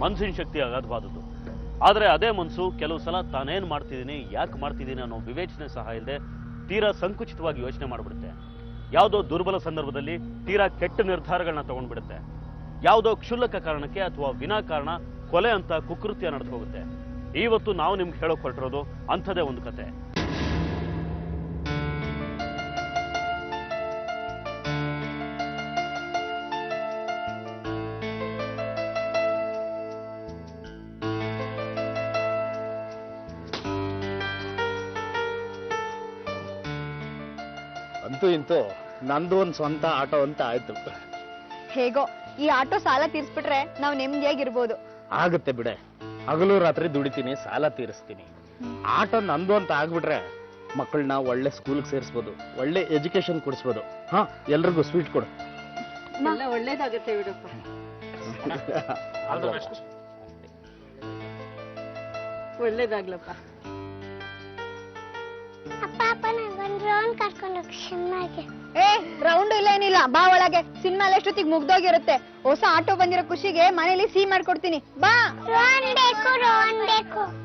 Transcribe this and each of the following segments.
ಮನಸ್ಸಿನ ಶಕ್ತಿ ಅಗಾಧವಾದದ್ದು. ಆದರೆ ಅದೇ ಮನಸ್ಸು ಕೆಲವು ಸಲ ತಾನೇನು ಮಾಡ್ತಿದ್ದೀನಿ, ಯಾಕೆ ಮಾಡ್ತಿದ್ದೀನಿ ಅನ್ನೋ ವಿವೇಚನೆ ಸಹ ಇಲ್ಲದೆ ತೀರಾ ಸಂಕುಚಿತವಾಗಿ ಯೋಚನೆ ಮಾಡಿಬಿಡುತ್ತೆ. ಯಾವುದೋ ದುರ್ಬಲ ಸಂದರ್ಭದಲ್ಲಿ ತೀರಾ ಕೆಟ್ಟ ನಿರ್ಧಾರಗಳನ್ನ ತಗೊಂಡ್ಬಿಡುತ್ತೆ. ಯಾವುದೋ ಕ್ಷುಲ್ಲಕ ಕಾರಣಕ್ಕೆ ಅಥವಾ ವಿನಾಕಾರಣ ಕೊಲೆ ಅಂತ ಕುಕೃತ್ಯ ನಡೆದು ಹೋಗುತ್ತೆ. ಇವತ್ತು ನಾವು ನಿಮ್ಗೆ ಹೇಳೋಕೆ ಹೊರಟಿರೋದು ಅಂಥದೇ ಒಂದು ಕತೆ. ಅಂತೂ ಇಂತೂ ನಂದು ಒಂದು ಸ್ವಂತ ಆಟೋ ಅಂತ ಆಯ್ತು. ಹೇಗೋ ಈ ಆಟೋ ಸಾಲ ತೀರ್ಸ್ಬಿಟ್ರೆ ನಾವು ನೆಮ್ಮದಿಯಾಗಿರ್ಬೋದು. ಆಗುತ್ತೆ ಬಿಡೆ, ಹಗಲು ರಾತ್ರಿ ದುಡಿತೀನಿ, ಸಾಲ ತೀರಿಸ್ತೀನಿ. ಆಟೋ ನಂದು ಅಂತ ಆಗ್ಬಿಟ್ರೆ ಮಕ್ಕಳನ್ನ ಒಳ್ಳೆ ಸ್ಕೂಲ್ಗೆ ಸೇರಿಸ್ಬೋದು, ಒಳ್ಳೆ ಎಜುಕೇಶನ್ ಕೊಡಿಸ್ಬೋದು. ಹಾ, ಎಲ್ರಿಗೂ ಸ್ವೀಟ್ ಕೊಡು. ಒಳ್ಳೇದಾಗುತ್ತೆ ಬಿಡಪ್ಪ. ಒಳ್ಳೇದಾಗ್ಲಪ್ಪ. ಏ, ರೌಂಡ್ ಇಲ್ಲ ಏನಿಲ್ಲ, ಬಾ ಒಳಗೆ. ಸಿನಿಮಾ ಎಷ್ಟೊತ್ತಿಗೆ ಮುಗ್ದೋಗಿರುತ್ತೆ. ಹೊಸ ಆಟೋ ಬಂದಿರೋ ಖುಷಿಗೆ ಮನೇಲಿ ಸಿಹಿ ಮಾಡ್ಕೊಡ್ತೀನಿ, ಬಾ.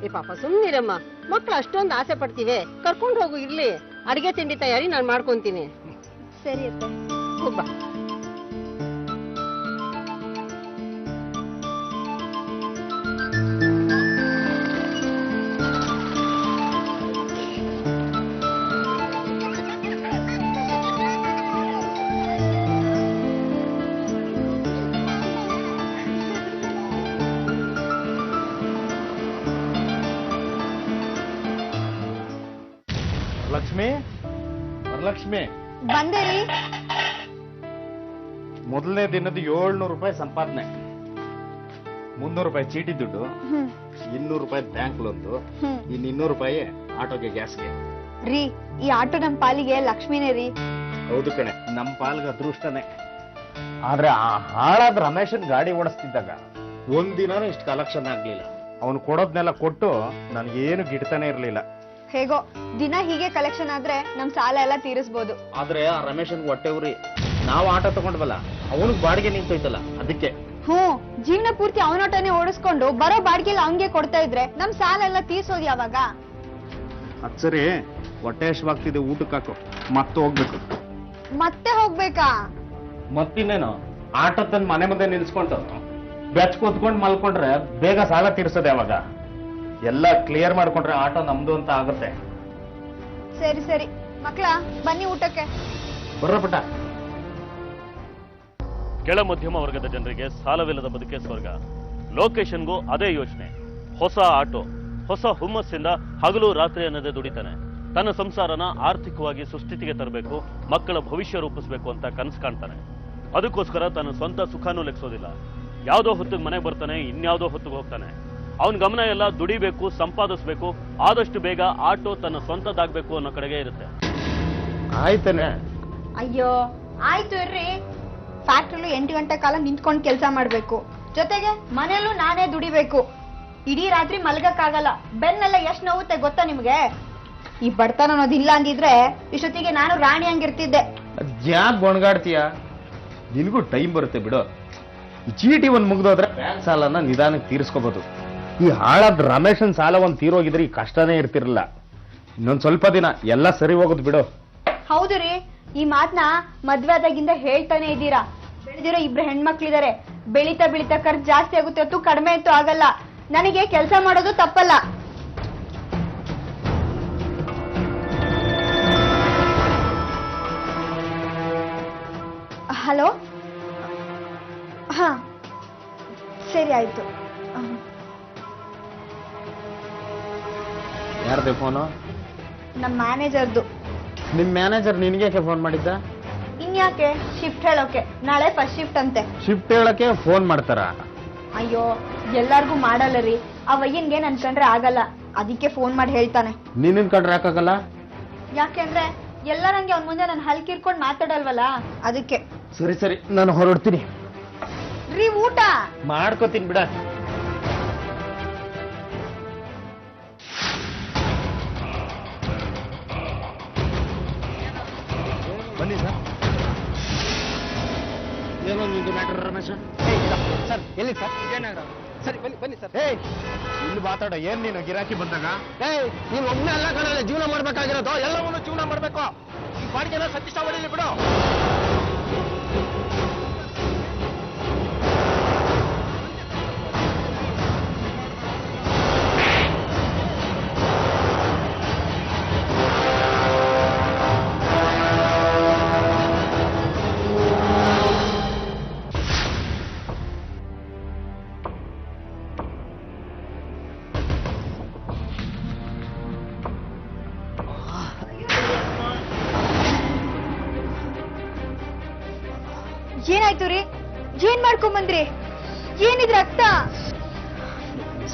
ಏ ಪಾಪ ಸುಮ್ನಿರಮ್ಮ, ಮಕ್ಳು ಅಷ್ಟೊಂದು ಆಸೆ ಪಡ್ತೀವಿ, ಕರ್ಕೊಂಡು ಹೋಗು. ಇರ್ಲಿ, ಅಡಿಗೆ ತಿಂಡಿ ತಯಾರಿ ನಾನು ಮಾಡ್ಕೊಂತೀನಿ. ಸರಿ ಅತ್ತೆ. ಹೋಗ್ಬಾ. ಲಕ್ಷ್ಮಿ, ವರಲಕ್ಷ್ಮಿ, ಬಂದೇರಿ. ಮೊದಲನೇ ದಿನದ 700 ರೂಪಾಯಿ ಸಂಪಾದನೆ, 300 ರೂಪಾಯಿ ಚೀಟಿ ದುಡ್ಡು, 200 ರೂಪಾಯಿ ಬ್ಯಾಂಕ್ ಲೋನ್ದು, ಇನ್ನು 200 ರೂಪಾಯಿ ಆಟೋಗೆ, ಗ್ಯಾಸ್ಗೆ. ರೀ, ಈ ಆಟೋ ನಮ್ ಪಾಲಿಗೆ ಲಕ್ಷ್ಮಿನೇ ರೀ. ಹೌದು ಕಣೆ, ನಮ್ ಪಾಲ್ಗೆ ಅದೃಷ್ಟನೇ. ಆದ್ರೆ ಆ ಹಾಳಾದ ರಮೇಶನ್ ಗಾಡಿ ಓಡಿಸ್ತಿದ್ದಾಗ ಒಂದಿನಾನು ಇಷ್ಟು ಕಲೆಕ್ಷನ್ ಆಗ್ಲಿಲ್ಲ. ಅವನು ಕೊಡೋದ್ನೆಲ್ಲ ಕೊಟ್ಟು ನನಗೇನು ಗಿಡ್ತಾನೆ ಇರ್ಲಿಲ್ಲ. ಹೇಗೋ ದಿನ ಹೀಗೆ ಕಲೆಕ್ಷನ್ ಆದ್ರೆ ನಮ್ ಸಾಲ ಎಲ್ಲ ತೀರಿಸ್ಬೋದು. ಆದ್ರೆ ಆ ರಮೇಶನ್ ಹೊಟ್ಟೆ ಉರಿ. ನಾವು ಆಟೋ ತಗೊಂಡ್ವಲ್ಲ, ಅವನಿಗೆ ಬಾಡಿಗೆ ನಿಂತೋಯ್ತಲ್ಲ, ಅದಕ್ಕೆ. ಜೀವನ ಪೂರ್ತಿ ಅವನೋಟನೆ ಓಡಿಸ್ಕೊಂಡು ಬರೋ ಬಾಡಿಗೆಲ್ಲ ಅವನ್ಗೆ ಕೊಡ್ತಾ ಇದ್ರೆ ನಮ್ ಸಾಲ ಎಲ್ಲ ತೀರ್ಸೋದು ಯಾವಾಗ? ಅದ್ ಸರಿ, ಹೊಟ್ಟೆ ಹಶ್ವಾಗ್ತಿದೆ, ಊಟಕ್ಕೆ ಹಾಕು, ಮತ್ತೆ ಹೋಗ್ಬೇಕು. ಮತ್ತೆ ಹೋಗ್ಬೇಕಾ? ಮತ್ತಿನ್ನೇನು, ಆಟೋ ತಂದ್ ಮನೆ ಮುಂದೆ ನಿಲ್ಸ್ಕೊಂಡು ಬೆಚ್ ಕೂತ್ಕೊಂಡು ಮಲ್ಕೊಂಡ್ರೆ ಬೇಗ ಸಾಲ ತೀರ್ಸೋದು ಯಾವಾಗ? ಎಲ್ಲ ಕ್ಲಿಯರ್ ಮಾಡ್ಕೊಂಡ್ರೆ ಆಟೋ ನಮ್ದು ಅಂತ ಆಗುತ್ತೆ. ಸರಿ ಸರಿ ಮಕ್ಳ, ಬನ್ನಿ ಊಟಕ್ಕೆ. ಬರ್ರಪಟ್ಟ. ಕೆಳ ಮಧ್ಯಮ ವರ್ಗದ ಜನರಿಗೆ ಸಾಲವಿಲ್ಲದ ಬದುಕೆ ಸ್ವರ್ಗ. ಲೊಕೇಶನ್ಗೂ ಅದೇ ಯೋಚನೆ. ಹೊಸ ಆಟೋ, ಹೊಸ ಹುಮ್ಮಸ್ಸಿಂದ ಹಗಲು ರಾತ್ರಿ ಅನ್ನದೇ ದುಡಿತಾನೆ. ತನ್ನ ಸಂಸಾರನ ಆರ್ಥಿಕವಾಗಿ ಸುಸ್ಥಿತಿಗೆ ತರಬೇಕು, ಮಕ್ಕಳ ಭವಿಷ್ಯ ರೂಪಿಸಬೇಕು ಅಂತ ಕನಸು ಕಾಣ್ತಾನೆ. ಅದಕ್ಕೋಸ್ಕರ ತನ್ನ ಸ್ವಂತ ಸುಖನೂ ಲೆಕ್ಸೋದಿಲ್ಲ. ಯಾವುದೋ ಹೊತ್ತಿಗೆ ಮನೆಗೆ ಬರ್ತಾನೆ, ಇನ್ಯಾವುದೋ ಹೊತ್ತಿಗೆ ಹೋಗ್ತಾನೆ. ಅವನ ಗಮನ ಎಲ್ಲ ದುಡಿಬೇಕು, ಸಂಪಾದಿಸ್ಬೇಕು, ಆದಷ್ಟು ಬೇಗ ಆಟೋ ತನ್ನ ಸ್ವಂತದಾಗಬೇಕು ಅನ್ನೋ ಕಡೆಗೆ ಇರುತ್ತೆ. ಆಯ್ತಾನೆ. ಅಯ್ಯೋ ಆಯ್ತು ಇರ್ರಿ. ಫ್ಯಾಕ್ಟ್ರಿಲು 8 ಗಂಟೆ ಕಾಲ ನಿಂತ್ಕೊಂಡು ಕೆಲಸ ಮಾಡ್ಬೇಕು, ಜೊತೆಗೆ ಮನೇಲೂ ನಾನೇ ದುಡಿಬೇಕು. ಇಡೀ ರಾತ್ರಿ ಮಲ್ಗಕ್ಕಾಗಲ್ಲ, ಬೆನ್ನೆಲ್ಲ ಎಷ್ಟು ನೋವುತ್ತೆ ಗೊತ್ತಾ ನಿಮ್ಗೆ? ಈ ಬಡತನ ಅನ್ನೋದಿಲ್ಲ ಅಂದಿದ್ರೆ ಇಷ್ಟೊತ್ತಿಗೆ ನಾನು ರಾಣಿ ಹಂಗಿರ್ತಿದ್ದೆ. ಯಾಕೆ ಗೊಣಗಾಡ್ತೀಯ? ನಿನಗೂ ಟೈಮ್ ಬರುತ್ತೆ ಬಿಡು. ಈ ಚೀಟಿ ಒಂದ್ ಮುಗ್ದೋದ್ರೆ ಬ್ಯಾಂಕ್ ಸಾಲನ ನಿಧಾನಕ್ಕೆ ತೀರಿಸ್ಕೋಬಹುದು. ಈ ಹಾಳಾದ ರಮೇಶನ್ ಸಾಲ ಒಂದ್ ತೀರೋಗಿದ್ರೆ ಈ ಕಷ್ಟನೇ ಇರ್ತಿರ್ಲಿಲ್ಲ. ಇನ್ನೊಂದ್ ಸ್ವಲ್ಪ ದಿನ ಎಲ್ಲ ಸರಿ ಹೋಗುದು ಬಿಡು. ಹೌದು ರೀ, ಈ ಮಾತನ್ನ ಮದ್ವೆ ಆದಾಗಿಂದ ಹೇಳ್ತಾನೆ ಇದ್ದೀರಾ. ಬೆಳೆದಿರೋ 2 ಹೆಣ್ಮಕ್ಳಿದಾರೆ. ಬೆಳೀತಾ ಬೆಳೀತಾ ಖರ್ಚು ಜಾಸ್ತಿ ಆಗುತ್ತೆ ಹೊತ್ತು ಕಡಿಮೆ ಅಂತೂ ಆಗಲ್ಲ. ನನಗೆ ಕೆಲಸ ಮಾಡೋದು ತಪ್ಪಲ್ಲ. ಹಲೋ, ಹಾ ಸರಿ ಆಯ್ತು. ಯಾರ್ದೆ ಫೋನು? ನಮ್ಮ ಮ್ಯಾನೇಜರ್ದು. ನಿಮ್ ಮ್ಯಾನೇಜರ್ ನಿನ್ಗೆ ಫೋನ್ ಮಾಡಿದ್ದ? ಇನ್ಯಾಕೆ? ಶಿಫ್ಟ್ ಹೇಳೋಕೆ. ನಾಳೆ ಫಸ್ಟ್ ಶಿಫ್ಟ್ ಅಂತೆ. ಶಿಫ್ಟ್ ಹೇಳಕ್ಕೆ ಫೋನ್ ಮಾಡ್ತಾರ? ಅಯ್ಯೋ, ಎಲ್ಲಾರ್ಗೂ ಮಾಡಲ್ಲ ರೀ. ಆ ವಯ್ಯನ್ಗೆ ನನ್ ಕಂಡ್ರೆ ಆಗಲ್ಲ, ಅದಕ್ಕೆ ಫೋನ್ ಮಾಡಿ ಹೇಳ್ತಾನೆ. ನೀನ್ ಕಂಡ್ರೆ ಯಾಕಾಗಲ್ಲ? ಯಾಕೆಂದ್ರೆ ಎಲ್ಲರಂಗೆ ಅವ್ನ ಮುಂದೆ ನಾನು ಹಲ್ಕಿರ್ಕೊಂಡು ಮಾತಾಡಲ್ವಲ್ಲ, ಅದಕ್ಕೆ. ಸರಿ ಸರಿ, ನಾನು ಹೊರಡ್ತೀನಿ. ರೀ, ಊಟ ಮಾಡ್ಕೋತೀನಿ ಬಿಡ. ಬನ್ನಿ ಸರ್. ಏನೋ ನಿಂದು ಮ್ಯಾಟರ್ ರಮೇಶ? ಸರ್ ಎಲ್ಲಿ ಸರ್? ವಿಜಯನಗರ. ಸರಿ ಬನ್ನಿ ಬನ್ನಿ ಸರ್. ಏಯ್ ಇಲ್ಲಿ ಮಾತಾಡ, ಏನ್ ನೀನು ಗಿರಾಕಿ ಬಂದಾಗ? ನೀನ್ ಒಬ್ಬನೇ ಎಲ್ಲ ಕಡೆ ಜೀವನ ಮಾಡ್ಬೇಕಾಗಿರೋದು, ಎಲ್ಲವನ್ನೂ ಜೀವನ ಮಾಡ್ಬೇಕು. ಈ ಬಾಡಿಗೆನ ಸತೀಶ ಹೊಡಿಲಿ ಬಿಡು. ಏನಾಯ್ತು ರೀ? ಏನ್ ಮಾಡ್ಕೊಂಬಂದ್ರಿ? ಏನಿದ್ರ ರಕ್ತ?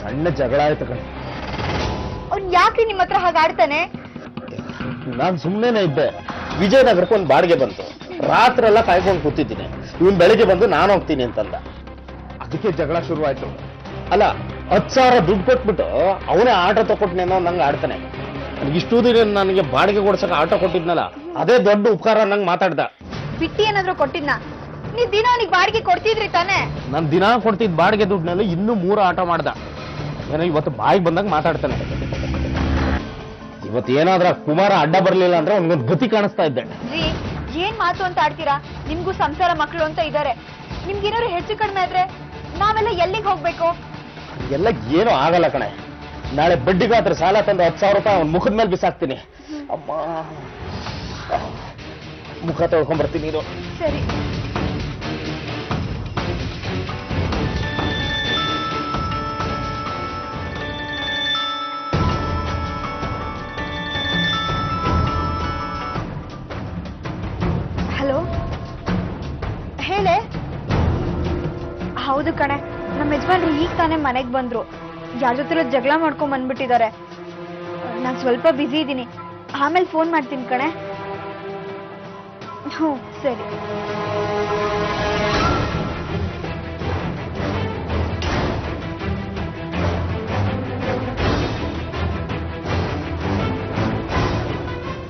ಸಣ್ಣ ಜಗಳ ಆಯ್ತು ಕಣೆ. ಅವ್ನ್ ಯಾಕ್ರಿ ನಿಮ್ ಹತ್ರ ಹಾಗಾಡ್ತಾನೆ? ನಾನ್ ಸುಮ್ನೆನೆ ಇದ್ದೆ. ವಿಜಯನಗರಕ್ಕೆ ಒಂದು ಬಾಡಿಗೆ ಬಂತು. ರಾತ್ರಿ ಎಲ್ಲ ಕಾಯ್ಕೊಂಡು ಕೂತಿದ್ದೀನಿ. ಇವನ್ ಬೆಳಿಗ್ಗೆ ಬಂದು ನಾನು ಹೋಗ್ತೀನಿ ಅಂತಂದ. ಅದಕ್ಕೆ ಜಗಳ ಶುರು ಆಯ್ತು. ಅಲ್ಲ, 10,000 ದುಡ್ಡು ಕೊಟ್ಬಿಟ್ಟು ಅವನೇ ಆಟೋ ತಗೊಟ್ನೇನೋ ನಂಗೆ ಆಡ್ತಾನೆ. ಇಷ್ಟು ದಿನ ನನಗೆ ಬಾಡಿಗೆ ಕೊಡ್ಸಕ್ಕೆ ಆಟೋ ಕೊಟ್ಟಿದ್ನಲ್ಲ, ಅದೇ ದೊಡ್ಡ ಉಪಕಾರ ನಂಗೆ ಮಾತಾಡ್ದ. ಬಿಟ್ಟಿ ಏನಾದ್ರು ಕೊಟ್ಟಿದ್ನ? ನೀವ್ ದಿನ ಅವನಿಗೆ ಬಾಡಿಗೆ ಕೊಡ್ತಿದ್ರಿ ತಾನೆ? ನಾನು ದಿನ ಕೊಡ್ತಿದ್ ಬಾಡಿಗೆ ದುಡ್ಡಿನಲ್ಲಿ ಇನ್ನೂ 3 ಆಟೋ ಮಾಡ್ದ. ಏನೋ ಇವತ್ತು ಬಾಯಿಗೆ ಬಂದಾಗ ಮಾತಾಡ್ತಾನೆ. ಇವತ್ತು ಏನಾದ್ರ ಕುಮಾರ ಅಡ್ಡ ಬರ್ಲಿಲ್ಲ ಅಂದ್ರೆ ಅವ್ನಿಗೊಂದು ಗತಿ ಕಾಣಿಸ್ತಾ ಇದ್ದೆ. ರೀ, ಏನ್ ಮಾತು ಅಂತ ಆಡ್ತೀರಾ? ನಿಮ್ಗೂ ಸಂಸಾರ ಮಕ್ಕಳು ಅಂತ ಇದಾರೆ. ನಿಮ್ಗೇನಾದ್ರು ಹೆಚ್ಚು ಕಡಿಮೆ ಆದ್ರೆ ನಾವೆಲ್ಲ ಎಲ್ಲಿಗೆ ಹೋಗ್ಬೇಕು? ಎಲ್ಲ ಏನೂ ಆಗಲ್ಲ ಕಣೆ. ನಾಳೆ ಬಡ್ಡಿಗಾದ್ರೆ ಸಾಲ ತಂದು 10,000 ರೂಪಾಯಿ ಅವ್ನ ಮುಖದ ಮೇಲೆ ಬಿಸಾಕ್ತೀನಿ. ಅಮ್ಮ, ಮುಖ ತೊಳ್ಕೊಂಡ್ಬರ್ತೀನಿ. ಇದು ಸರಿ. ಹಲೋ, ಹೇಳೆ. ಹೌದು ಕಣೆ, ನಮ್ಮ ಯಜಮಾನ್ರು ಈಗ ತಾನೇ ಮನೆಗೆ ಬಂದ್ರು. ಯಾರ ಜೊತೆ ಜಗಳ ಮಾಡ್ಕೊಂಡ್ ಬಂದ್ಬಿಟ್ಟಿದ್ದಾರೆ. ನಾನು ಸ್ವಲ್ಪ ಬ್ಯುಸಿ ಇದ್ದೀನಿ, ಆಮೇಲೆ ಫೋನ್ ಮಾಡ್ತೀನಿ ಕಣೆ. ಹ್ಞೂ ಸರಿ.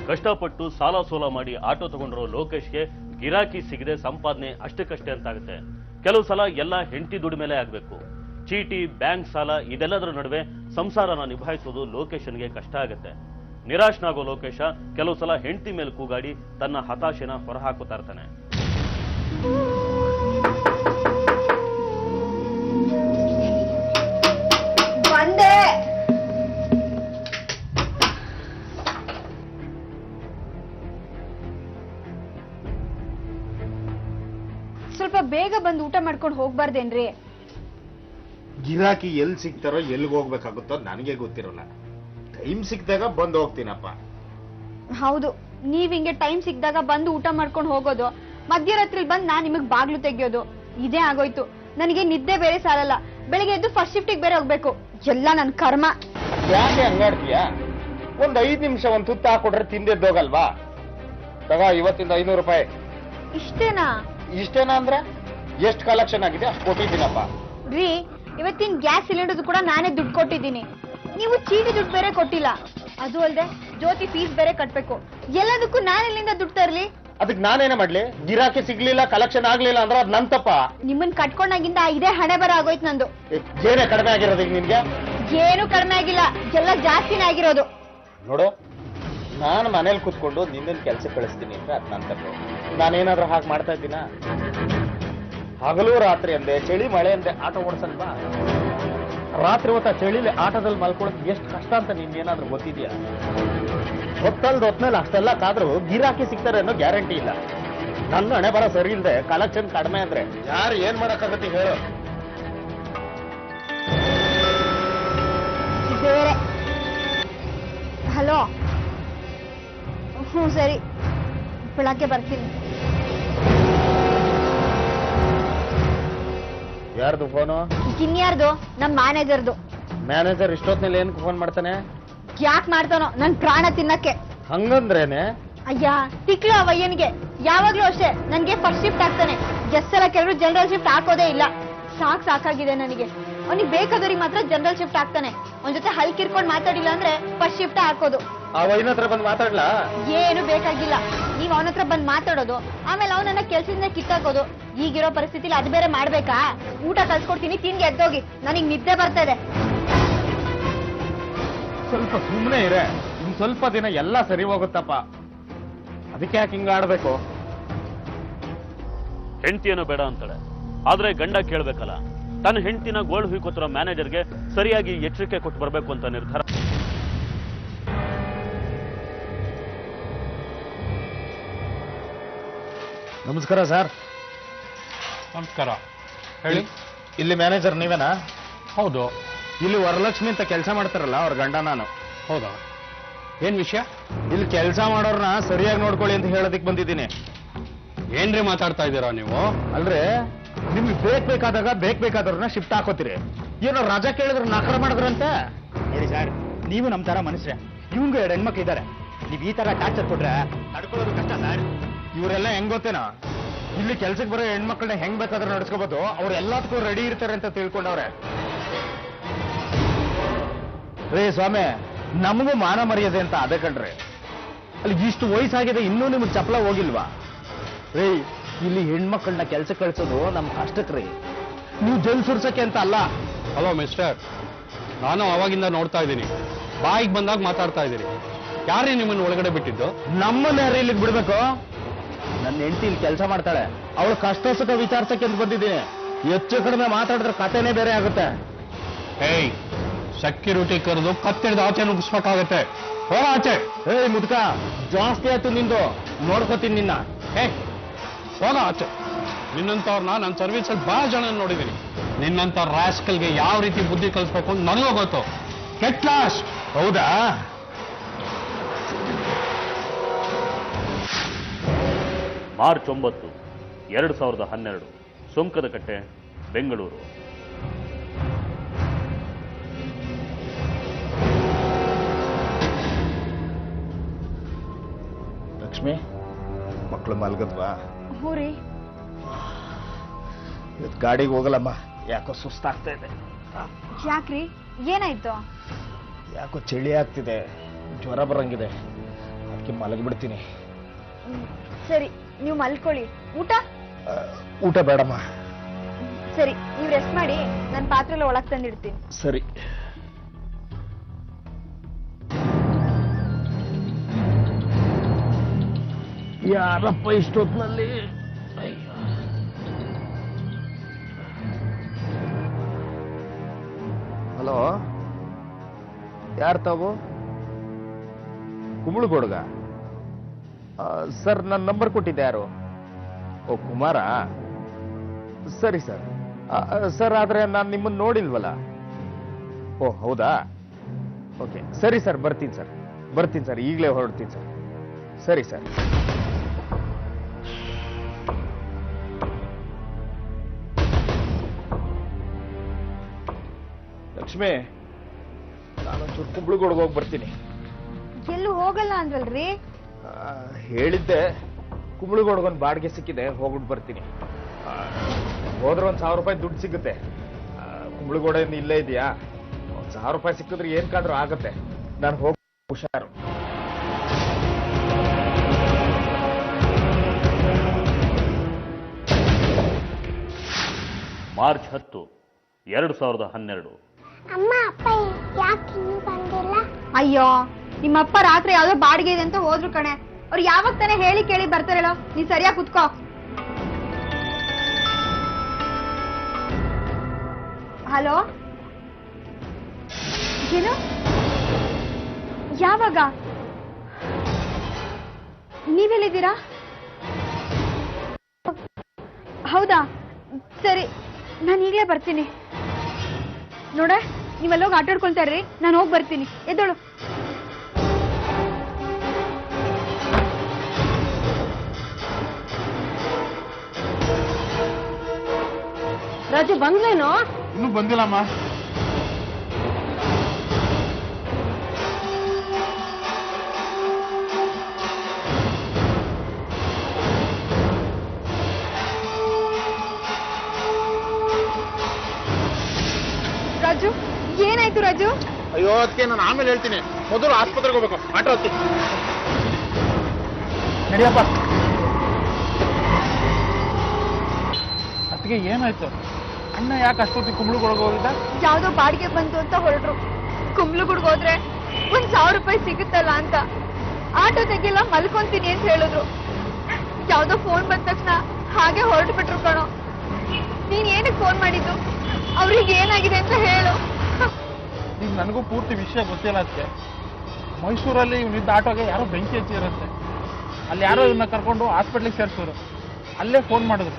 ಕಷ್ಟಪಟ್ಟು ಸಾಲ ಸೋಲ ಮಾಡಿ ಆಟೋ ತಗೊಂಡಿರೋ ಲೋಕೇಶ್ಗೆ ಗಿರಾಕಿ ಸಿಗದೆ ಸಂಪಾದನೆ ಅಷ್ಟಕ್ಕಷ್ಟೇ ಅಂತಾಗುತ್ತೆ. ಕೆಲವು ಸಲ ಎಲ್ಲ ಹೆಂಡತಿ ದುಡಿ ಮೇಲೆ ಆಗ್ಬೇಕು. ಚೀಟಿ, ಬ್ಯಾಂಕ್ ಸಾಲ ಇದೆಲ್ಲದರ ನಡುವೆ ಸಂಸಾರನ ನಿಭಾಯಿಸೋದು ಲೋಕೇಶನ್ಗೆ ಕಷ್ಟ ಆಗುತ್ತೆ. ನಿರಾಶನಾಗೋ ಲೋಕೇಶ ಕೆಲವು ಸಲ ಹೆಂಡತಿ ಮೇಲೆ ಕೂಗಾಡಿ ತನ್ನ ಹತಾಶೆನ ಹೊರಹಾಕುತ್ತಾ ಇರ್ತಾನೆ. ಬಂದೆ. ಸ್ವಲ್ಪ ಬೇಗ ಬಂದು ಊಟ ಮಾಡ್ಕೊಂಡು ಹೋಗ್ಬಾರ್ದೇನ್ರಿ? ಗಿರಾಕಿ ಎಲ್ಲಿ ಸಿಗ್ತಾರೋ ಎಲ್ಲಿಗೆ ಹೋಗ್ಬೇಕಾಗುತ್ತೋ ನನಗೆ ಗೊತ್ತಿರೋಲ್ಲ. ಟೈಮ್ ಸಿಕ್ಕಿದಾಗ ಬಂದು ಹೋಗ್ತೀನಪ್ಪ. ಹೌದು, ನೀವ್ ಹಿಂಗೆ ಟೈಮ್ ಸಿಕ್ಕಿದಾಗ ಬಂದು ಊಟ ಮಾಡ್ಕೊಂಡು ಹೋಗೋದು, ಮಧ್ಯರಾತ್ರಿ ಬಂದು ನಾನ್ ನಿಮಗ್ ಬಾಗ್ಲು ತೆಗಿಯೋದು, ಇದೇ ಆಗೋಯ್ತು. ನನಗೆ ನಿದ್ದೆ ಬೇರೆ ಸಾಲಲ್ಲ. ಬೆಳಿಗ್ಗೆ ಎದ್ದು ಫಸ್ಟ್ ಶಿಫ್ಟಿಗೆ ಬೇರೆ ಹೋಗ್ಬೇಕು. ಎಲ್ಲ ನನ್ ಕರ್ಮ. ಯಾಕೆ ಹಂಗಾಡ್ತೀಯ? ಒಂದ್ 5 ನಿಮಿಷ ಒಂದ್ ತುತ್ತ ಹಾಕೊಟ್ರೆ ತಿಂದೆದ್ದೋಗಲ್ವಾ? ತಗೋ, ಇವತ್ತಿಂದ 500 ರೂಪಾಯಿ. ಇಷ್ಟೇನಾ? ಇಷ್ಟೇನಾ ಅಂದ್ರೆ ಎಷ್ಟು ಕಲೆಕ್ಷನ್ ಆಗಿದೆ ಅಷ್ಟು ಕೊಟ್ಟಿದ್ದೀನಪ್ಪ. ರೀ, ಇವತ್ತಿನ ಗ್ಯಾಸ್ ಸಿಲಿಂಡರ್ ಕೂಡ ನಾನೇ ದುಡ್ಡು ಕೊಟ್ಟಿದ್ದೀನಿ. ನೀವು ಚೀಟಿ ದುಡ್ಡು ಬೇರೆ ಕೊಟ್ಟಿಲ್ಲ. ಅದು ಅಲ್ಲದೆ ಜ್ಯೋತಿ ಫೀಸ್ ಬೇರೆ ಕಟ್ಬೇಕು. ಎಲ್ಲದಕ್ಕೂ ನಾನೆಲ್ಲಿಂದ ದುಡ್ಡು ತರ್ಲಿ? ಅದಕ್ಕೆ ನಾನೇನೇ ಮಾಡ್ಲಿ? ಗಿರಾಕಿ ಸಿಗ್ಲಿಲ್ಲ, ಕಲೆಕ್ಷನ್ ಆಗ್ಲಿಲ್ಲ ಅಂದ್ರೆ ಅದ್ ನನ್ ತಪ್ಪ. ನಿಮ್ಮನ್ ಕಟ್ಕೊಂಡಾಗಿಂದ ಇದೇ ಹಣೆ ಬರ ಆಗೋಯ್ತು ನಂದು. ಏನೇ ಕಡಿಮೆ ಆಗಿರೋದು ಈಗ ನಿನ್ಗೆ? ಏನು ಕಡಿಮೆ ಆಗಿಲ್ಲ, ಎಲ್ಲ ಜಾಸ್ತಿನೇ ಆಗಿರೋದು. ನೋಡು, ನಾನು ಮನೇಲಿ ಕೂತ್ಕೊಂಡು ನಿನ್ನ ಕೆಲಸ ಕಳಿಸ್ತೀನಿ ಅಂದ್ರೆ ಅದ್ ನನ್ ತಪ್ಪು. ನಾನೇನಾದ್ರೂ ಹಾಗೆ ಮಾಡ್ತಾ ಇದ್ದೀನ? ಹಗಲು ರಾತ್ರಿ ಅಂದೆ, ಚಳಿ ಮಳೆ ಅಂದೆ ಆಟೋ ಓಡಿಸಲ್ವಾ? ರಾತ್ರಿ ಹೊತ್ತ ಚಳಿಲಿ ಆಟೋದಲ್ಲಿ ಮಲ್ಕೊಳ್ಳೋದು ಎಷ್ಟು ಕಷ್ಟ ಅಂತ ನಿನ್ಗೇನಾದ್ರೂ ಗೊತ್ತಿದ್ಯಾ? ಹೊತ್ತಲ್ದ ಅಷ್ಟೆಲ್ಲ ಕಾದ್ರೂ ಗಿರಾಕಿ ಸಿಗ್ತಾರೆ ಅನ್ನೋ ಗ್ಯಾರಂಟಿ ಇಲ್ಲ. ನನ್ನ ಹಣೆ ಬರ ಸರಿ ಇಲ್ಲದೆ ಕಲೆಕ್ಷನ್ ಕಡಿಮೆ ಅಂದ್ರೆ ಯಾರು ಏನ್ ಮಾಡಕ್ಕಾಗತ್ತೆ ಹೇಳು? ಬೇರೆ. ಹಲೋ, ಹ್ಞೂ ಸರಿ, ಬೆಳಗ್ಗೆ ಬರ್ತೀನಿ. ಯಾರ್ದು ಫೋನು? ಇನ್ಯಾರ್ದು? ನಮ್ ಮ್ಯಾನೇಜರ್ದು. ಮ್ಯಾನೇಜರ್ ಇಷ್ಟೊತ್ತಿನಲ್ಲಿ ಏನ್ ಫೋನ್ ಮಾಡ್ತಾನೆ? ಯಾಕೆ ಮಾಡ್ತಾನೋ? ನನ್ ಪ್ರಾಣ ತಿನ್ನಕ್ಕೆ. ಹಂಗಂದ್ರೇನೆ? ಅಯ್ಯ, ತಿಕ್ಲು ಅವಯ್ಯನಿಗೆ. ಯಾವಾಗ್ಲೂ ಅಷ್ಟೇ ನನ್ಗೆ ಫಸ್ಟ್ ಶಿಫ್ಟ್ ಆಗ್ತಾನೆ. ಎಲ್ಲ ಕೆಲವರು ಜನರಲ್ ಶಿಫ್ಟ್ ಹಾಕೋದೇ ಇಲ್ಲ. ಸಾಕಾಗಿದೆ ನನಗೆ. ಅವನಿಗೆ ಬೇಕಾದವ್ರಿಗೆ ಮಾತ್ರ ಜನರಲ್ ಶಿಫ್ಟ್ ಆಗ್ತಾನೆ. ಅವನ ಜೊತೆ ಹಲ್ಕಿರ್ಕೊಂಡು ಮಾತಾಡಿಲ್ಲ ಅಂದ್ರೆ ಫಸ್ಟ್ ಶಿಫ್ಟ್ ಹಾಕೋದು. ಆ ವೈನ್ ಹತ್ರ ಬಂದು ಮಾತಾಡ್ಲಾ? ಏನು ಬೇಕಾಗಿಲ್ಲ. ನೀವ್ ಅವನ ಹತ್ರ ಬಂದ್ ಮಾತಾಡೋದು, ಆಮೇಲೆ ಅವನನ್ನ ಕೆಲ್ಸದಿಂದ ಕಿತ್ತಾಕೋದು. ಈಗಿರೋ ಪರಿಸ್ಥಿತಿಲಿ ಅದು ಬೇರೆ ಮಾಡ್ಬೇಕಾ? ಊಟ ಕಲ್ಸ್ಕೊಡ್ತೀನಿ, ತಿಂಡಿ ಎದ್ದೋಗಿ, ನನಗ್ ನಿದ್ದೆ ಬರ್ತಾ ಇದೆ. ಸ್ವಲ್ಪ ಸುಮ್ಮನೆ ಇರೆ, ಇನ್ ಸ್ವಲ್ಪ ದಿನ ಎಲ್ಲ ಸರಿ ಹೋಗುತ್ತಪ್ಪ. ಅದಕ್ಕೆ ಯಾಕೆ ಹಿಂಗ ಆಡ್ಬೇಕು? ಹೆಂಡತಿಯನ್ನು ಬೇಡ ಅಂತಾಳೆ, ಆದ್ರೆ ಗಂಡ ಕೇಳ್ಬೇಕಲ್ಲ. ತನ್ನ ಹೆಂಡತಿನ ಗೋಲ್ಡ್ ಹುಯ್ಕೋತಿರೋ ಮ್ಯಾನೇಜರ್ಗೆ ಸರಿಯಾಗಿ ಎಚ್ಚರಿಕೆ ಕೊಟ್ಟು ಬರಬೇಕು ಅಂತ ನಿರ್ಧಾರ. ನಮಸ್ಕಾರ ಸರ್. ನಮಸ್ಕಾರ, ಹೇಳಿ. ಇಲ್ಲಿ ಮ್ಯಾನೇಜರ್ ನೀವೇನಾ? ಹೌದು. ಇಲ್ಲಿ ವರಲಕ್ಷ್ಮಿ ಅಂತ ಕೆಲಸ ಮಾಡ್ತಾರಲ್ಲ, ಅವ್ರ ಗಂಡ ನಾನು. ಹೌದಾ? ಏನ್ ವಿಷಯ? ಇಲ್ಲಿ ಕೆಲಸ ಮಾಡೋರ್ನ ಸರಿಯಾಗಿ ನೋಡ್ಕೊಳ್ಳಿ ಅಂತ ಹೇಳೋದಕ್ಕೆ ಬಂದಿದ್ದೀನಿ. ಏನ್ರಿ ಮಾತಾಡ್ತಾ ಇದ್ದೀರಾ ನೀವು? ಅಲ್ರಿ, ನಿಮ್ಗೆ ಬೇಕಾದಾಗ ಬೇಕಾದವ್ರನ್ನ ಶಿಫ್ಟ್ ಹಾಕೋತೀರಿ. ಏನೋ ರಜಾ ಕೇಳಿದ್ರೆ ನಕರ ಮಾಡಿದ್ರಂತೆ. ನೋಡಿ ಸರ್, ನೀವು ನಮ್ಮ ತರ ಮನುಷ್ಯರೇ. ಇವ್ನಿಗೂ 2 ಹೆಣ್ಮಕ್ಳು ಇದ್ದಾರೆ. ನೀವು ಈ ತರ ಟಾರ್ಚರ್ ಕೊಟ್ರೆ ತಡ್ಕೊಳ್ಳೋದು ಕಷ್ಟ ಸರ್. ಇವರೆಲ್ಲ ಹೆಂಗ್ ಗೊತ್ತೇನಾ, ಇಲ್ಲಿ ಕೆಲ್ಸಕ್ಕೆ ಬರೋ ಹೆಣ್ಮಕ್ಳನ್ನ ಹೆಂಗ್ ಬೇಕಾದ್ರೆ ನಡೆಸ್ಕೋಬಹುದು, ಅವ್ರು ಎಲ್ಲದಕ್ಕೂ ರೆಡಿ ಇರ್ತಾರೆ ಅಂತ ತಿಳ್ಕೊಂಡವ್ರೆ. ರೇ ಸ್ವಾಮಿ, ನಮಗೂ ಮಾನ ಮರ್ಯಾದೆ ಅಂತ ಅದೇ ಕಣ್ರಿ. ಅಲ್ಲಿ ಇಷ್ಟು ವಯಸ್ಸಾಗಿದೆ, ಇನ್ನೂ ನಿಮ್ಗೆ ಚಪ್ಪಲ ಹೋಗಿಲ್ವಾ? ರೇ, ಇಲ್ಲಿ ಹೆಣ್ಮಕ್ಳನ್ನ ಕೆಲ್ಸಕ್ಕೆ ಕಳ್ಸೋದು ನಮ್ ಕಷ್ಟಕ್ರಿ, ನೀವು ಜೈಲ್ ಸುರ್ಸಕ್ಕೆ ಅಂತ ಅಲ್ಲ. ಹಲೋ ಮಿಸ್ಟರ್, ನಾನು ಅವಾಗಿಂದ ನೋಡ್ತಾ ಇದ್ದೀನಿ, ಬಾಯಿಗೆ ಬಂದಾಗ ಮಾತಾಡ್ತಾ ಇದ್ದೀರಿ. ಯಾರೇ ನಿಮ್ಮನ್ನು ಒಳಗಡೆ ಬಿಟ್ಟಿದ್ದು? ನಮ್ಮನ್ನ ಯಾರು ಇಲ್ಲಿಗೆ ಬಿಡ್ಬೇಕು? ನನ್ನ ಹೆಂಡತಿ ಇಲ್ಲಿ ಕೆಲಸ ಮಾಡ್ತಾಳೆ, ಅವಳು ಕಷ್ಟ ಸುಖ ವಿಚಾರಿಸಕ್ಕೆ ಅಂತ ಬಂದಿದ್ದೀನಿ. ಹೆಚ್ಚು ಕಡಿಮೆ ಮಾತಾಡಿದ್ರೆ ಕಥೆನೇ ಬೇರೆ ಆಗುತ್ತೆ. ಏಯ್, ಸೆಕ್ಯೂರಿಟಿ ಕರೆದು ಕತ್ತಿಡ್ದು ಆಚೆ ನುಗ್ಗಿಸ್ಬೇಕಾಗತ್ತೆ. ಹೋಗ ಆಚೆ. ಏಯ್ ಮುದ್ಕ, ಜಾಸ್ತಿ ಆಯ್ತು ನಿಂದು, ನೋಡ್ಕೋತೀನಿ ನಿನ್ನ. ಹೋಗ ಆಚೆ. ನಿನ್ನಂತವ್ರನ್ನ ನನ್ನ ಸರ್ವಿಸಲ್ಲಿ ಬಹಳ ಜನ ನೋಡಿದ್ದೀನಿ. ನಿನ್ನಂತ ರಾಸ್ಕಲ್ಗೆ ಯಾವ ರೀತಿ ಬುದ್ಧಿ ಕಲಿಸ್ಬೇಕು ಅಂತ ನನಗೂ ಗೊತ್ತು. Get lost. ಹೌದಾ? ಮಾರ್ಚ್ 9, 2012, ಸುಂಕದಕಟ್ಟೆ, ಬೆಂಗಳೂರು. ಲಕ್ಷ್ಮಿ, ಮಕ್ಕಳು ಮಲ್ಗದ್ವಾ? ಹ್ಞೂ ರೀ. ಇವತ್ತು ಗಾಡಿಗೆ ಹೋಗಲ್ಲಮ್ಮ, ಯಾಕೋ ಸುಸ್ತಾಗ್ತಾ ಇದೆ. ಯಾಕ್ರಿ, ಏನಾಯ್ತು? ಯಾಕೋ ಚಳಿ ಆಗ್ತಿದೆ, ಜ್ವರ ಬರಂಗಿದೆ, ಅದಕ್ಕೆ ಮಲಗಿಬಿಡ್ತೀನಿ. ಸರಿ, ನೀವು ಮಲ್ಕೊಳ್ಳಿ. ಊಟ? ಊಟ ಬೇಡಮ್ಮ. ಸರಿ, ನೀವು ರೆಸ್ಟ್ ಮಾಡಿ, ನನ್ನ ಪಾತ್ರೆ ಎಲ್ಲ ಒಳಗೆ ತಂದಿಡ್ತೀನಿ. ಸರಿ. ಯಾರಪ್ಪ ಇಷ್ಟೊತ್ತಿನಲ್ಲಿ? ಹಲೋ, ಯಾರು ತಾವು? ಕುಂಬಳಗೋಡ್ಗ? ಸರ್, ನನ್ನ ನಂಬರ್ ಕೊಟ್ಟಿದ್ದೆ ಯಾರು? ಓ, ಕುಮಾರ. ಸರಿ ಸರ್. ಸರ್, ಆದ್ರೆ ನಾನು ನಿಮ್ಮನ್ನು ನೋಡಿಲ್ವಲ್ಲ. ಓ ಹೌದಾ? ಓಕೆ, ಸರಿ ಸರ್, ಬರ್ತೀನಿ ಸರ್, ಈಗಲೇ ಹೊರಡ್ತೀನಿ ಸರ್. ಸರಿ ಸರ್. ಲಕ್ಷ್ಮಿ, ನಾನೊಂಚೂರು ಕುಂಬಳಗೋಡ್ಗೆ ಹೋಗಿ ಬರ್ತೀನಿ. ಎಲ್ಲೂ ಹೋಗಲ್ಲ ಅಂದ್ರಲ್ರಿ? ಹೇಳಿದ್ದೆ, ಕುಂಬಳಗೋಡ್ಗೊಂದು ಬಾಡಿಗೆ ಸಿಕ್ಕಿದೆ, ಹೋಗ್ಬಿಟ್ಟು ಬರ್ತೀನಿ. ಹೋದ್ರೆ 1,000 ರೂಪಾಯಿ ದುಡ್ಡು ಸಿಗುತ್ತೆ. ಕುಂಬಳಗೋಡೆಯಿಂದ ಇಲ್ಲೇ ಇದೆಯಾ? 1,000 ರೂಪಾಯಿ ಸಿಕ್ಕಿದ್ರೆ ಏನ್ಕಾದ್ರೂ ಆಗುತ್ತೆ. ನಾನು ಹೋಗಿ ಹುಷಾರು. ಮಾರ್ಚ್ 10, 2012. ಅಮ್ಮ, ಅಪ್ಪ ಯಾಕೆ ಇನ್ನೂ ಬಂದಿಲ್ಲ? ಅಯ್ಯೋ, ನಿಮ್ಮಪ್ಪ ರಾತ್ರಿ ಯಾವ್ದೋ ಬಾಡಿಗೆ ಇದೆ ಅಂತ ಹೋದ್ರು ಕಣೆ. ಅವ್ರು ಯಾವಾಗ ತಾನೇ ಹೇಳಿ ಕೇಳಿ ಬರ್ತಾರೇಳೋ. ನೀ ಸರಿಯಾಗಿ ಕುತ್ಕೋ. ಹಲೋ, ಏನು? ಯಾವಾಗ? ನೀವೆಲ್ಲಿದ್ದೀರಾ? ಹೌದಾ? ಸರಿ, ನಾನು ಈಗಲೇ ಬರ್ತೀನಿ. ನೋಡ, ನೀವೆಲ್ಲೋಗಿ ಆಟ ಆಡ್ಕೊಳ್ತಾ ಇರ್ರಿ, ನಾನು ಹೋಗಿ ಬರ್ತೀನಿ. ಎದ್ದೋಳು. ರಾಜು ಬಂದ್ಲೇನೋ? ಇನ್ನೂ ಬಂದಿಲ್ಲಮ್ಮ. ರಾಜು, ಏನಾಯ್ತು ರಾಜು? ಅಯ್ಯೋ, ಅದಕ್ಕೆ ನಾನು ಆಮೇಲೆ ಹೇಳ್ತೀನಿ, ಮೊದಲು ಆಸ್ಪತ್ರೆಗೆ ಹೋಗ್ಬೇಕು. ಆಟೋ ಹತ್ತಿ. ನಡಿಯಪ್ಪ. ಅದಕ್ಕೆ ಏನಾಯ್ತು? ಅಣ್ಣ ಯಾಕೆ ಅಷ್ಟೊತ್ತಿಗೆ ಕುಂಬಳಗೊಳಗೆ ಹೋಗಿದ್ದ? ಯಾವ್ದೋ ಬಾಡಿಗೆ ಬಂತು ಅಂತ ಹೊರಟ್ರು. ಕುಂಬ್ಳಗುಡ್ಗೆ ಹೋದ್ರೆ 1,000 ರೂಪಾಯಿ ಸಿಗುತ್ತಲ್ಲ ಅಂತ. ಆಟೋ ತೆಗಿಲ್ಲ, ಮಲ್ಕೊಂತೀನಿ ಅಂತ ಹೇಳಿದ್ರು. ಯಾವ್ದೋ ಫೋನ್ ಬಂದ ತಕ್ಷಣ ಹಾಗೆ ಹೊರಟು ಬಿಟ್ರು ಕಣೋ. ನೀನ್ ಏನಕ್ಕೆ ಫೋನ್ ಮಾಡಿದ್ದು? ಅವ್ರಿಗೆ ಏನಾಗಿದೆ ಅಂತ ಹೇಳು. ಈಗ ನನಗೂ ಪೂರ್ತಿ ವಿಷಯ ಗೊತ್ತಿಲ್ಲ. ಅದಕ್ಕೆ ಮೈಸೂರಲ್ಲಿ ಇವನಿದ್ದ ಆಟೋಗೆ ಯಾರೋ ಬೆಂಕಿ ಹಚ್ಚಿರುತ್ತೆ. ಅಲ್ಲಿ ಯಾರೋ ಇವನ್ನ ಕರ್ಕೊಂಡು ಹಾಸ್ಪಿಟ್ಲಿಗೆ ಸೇರಿಸಿದ್ರು. ಅಲ್ಲೇ ಫೋನ್ ಮಾಡಿದ್ರು.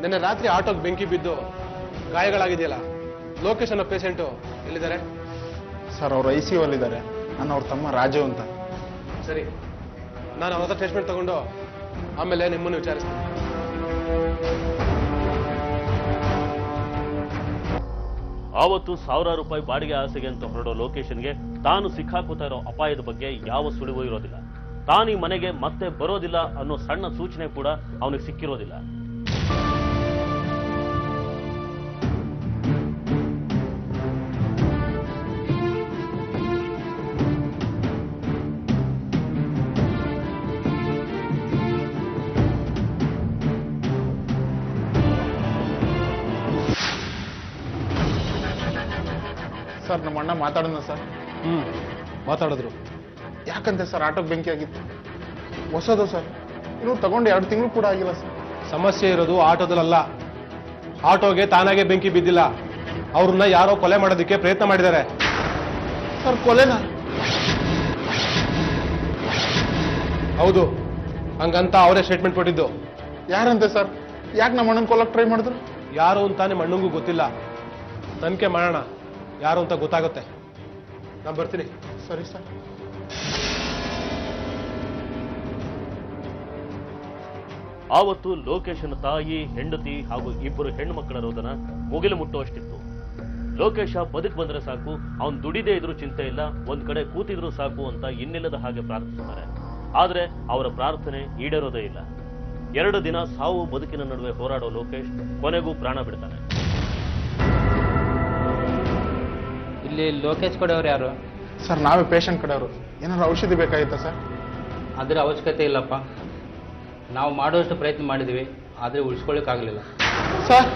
ನಿನ್ನೆ ರಾತ್ರಿ ಆಟೋಗೆ ಬೆಂಕಿ ಬಿದ್ದು ಗಾಯಗಳಾಗಿದೆಯಲ್ಲ, ಲೋಕೇಶ್ ಅನ್ನೋ ಪೇಷಂಟು ಎಲ್ಲಿದ್ದಾರೆ? ಸರ್ ಅವ್ರು ICU ಅಲ್ಲಿದ್ದಾರೆ. ನಾನು ಅವ್ರ ತಮ್ಮ ರಾಜು ಅಂತ. ಸರಿ, ನಾನು ಅವ್ರ ಹತ್ರ ಟ್ರೀಟ್ಮೆಂಟ್ ತಗೊಂಡು ಆಮೇಲೆ ನಿಮ್ಮನ್ನು ವಿಚಾರಿಸ್ತೀನಿ. ಆವತ್ತು 1000 ರೂಪಾಯಿ ಬಾಡಿಗೆ ಆಸೆಗೆ ಅಂತ ಹೊರಡೋ ಲೊಕೇಶನ್ಗೆ ತಾನು ಸಿಕ್ಕಾಕೋತಾ ಇರೋ ಅಪಾಯದ ಬಗ್ಗೆ ಯಾವ ಸುಳಿವು ಇರೋದಿಲ್ಲ. ತಾನು ಈ ಮನೆಗೆ ಮತ್ತೆ ಬರೋದಿಲ್ಲ ಅನ್ನೋ ಸಣ್ಣ ಸೂಚನೆ ಕೂಡ ಅವನಿಗೆ ಸಿಕ್ಕಿರೋದಿಲ್ಲ. ಸರ್ ನಮ್ಮ ಅಣ್ಣ ಮಾತಾಡೋಣ ಸರ್. ಮಾತಾಡಿದ್ರು. ಯಾಕಂತೆ ಸರ್ ಆಟೋಗೆ ಬೆಂಕಿ ಆಗಿತ್ತು? ಹೊಸದು ಸರ್, ಇನ್ನು ತಗೊಂಡು 2 ತಿಂಗಳು ಕೂಡ ಆಗಿಲ್ಲ ಸರ್. ಸಮಸ್ಯೆ ಇರೋದು ಆಟೋದಲ್ಲ. ಆಟೋಗೆ ತಾನಾಗೆ ಬೆಂಕಿ ಬಿದ್ದಿಲ್ಲ, ಅವ್ರನ್ನ ಯಾರೋ ಕೊಲೆ ಮಾಡೋದಕ್ಕೆ ಪ್ರಯತ್ನ ಮಾಡಿದ್ದಾರೆ. ಸರ್ ಕೊಲೆನಾ? ಹೌದು, ಹಂಗಂತ ಅವರೇ ಸ್ಟೇಟ್ಮೆಂಟ್ ಕೊಟ್ಟಿದ್ದು. ಯಾರಂತೆ ಸರ್? ಯಾಕೆ ನಮ್ಮ ಅಣ್ಣನ ಕೊಲ್ಲಕ್ಕೆ ಟ್ರೈ ಮಾಡಿದ್ರು? ಯಾರು ಅಂತ ನಿಮ್ಮ ಅಣ್ಣಂಗೂ ಗೊತ್ತಿಲ್ಲ. ತನಿಖೆ ಮಾಡೋಣ, ಯಾರು ಅಂತ ಗೊತ್ತಾಗುತ್ತೆ. ನಾನು ಬರ್ತೀನಿ. ಸರಿ ಸರ್. ಆವತ್ತು ಲೋಕೇಶನ ತಾಯಿ, ಹೆಂಡತಿ ಹಾಗೂ 2 ಹೆಣ್ಣು ಮಕ್ಕಳ ರೋದನ ಮುಗಿಲು ಮುಟ್ಟುವಷ್ಟಿತ್ತು. ಲೋಕೇಶ ಬದುಕು ಬಂದ್ರೆ ಸಾಕು, ಅವನ್ ದುಡಿದೇ ಇದ್ರೂ ಚಿಂತೆ ಇಲ್ಲ, ಒಂದ್ ಕಡೆ ಕೂತಿದ್ರು ಸಾಕು ಅಂತ ಇನ್ನಿಲ್ಲದ ಹಾಗೆ ಪ್ರಾರ್ಥಿಸುತ್ತಾರೆ. ಆದ್ರೆ ಅವರ ಪ್ರಾರ್ಥನೆ ಈಡೇರೋದೇ ಇಲ್ಲ. 2 ದಿನ ಸಾವು ಬದುಕಿನ ನಡುವೆ ಹೋರಾಡೋ ಲೋಕೇಶ್ ಕೊನೆಗೂ ಪ್ರಾಣ ಬಿಡ್ತಾನೆ. ಇಲ್ಲಿ ಲೋಕೇಶ್ ಕಡೆಯವ್ರು ಯಾರು? ಸರ್ ನಾವೇ ಪೇಷಂಟ್ ಕಡೆಯವರು. ಏನಾದ್ರು ಔಷಧಿ ಬೇಕಾಗಿತ್ತಾ ಸರ್? ಅದರ ಅವಶ್ಯಕತೆ ಇಲ್ಲಪ್ಪ. ನಾವು ಮಾಡುವಷ್ಟು ಪ್ರಯತ್ನ ಮಾಡಿದ್ವಿ, ಆದರೆ ಉಳಿಸ್ಕೊಳ್ಳಿಕ್ಕಾಗಲಿಲ್ಲ. ಸರ್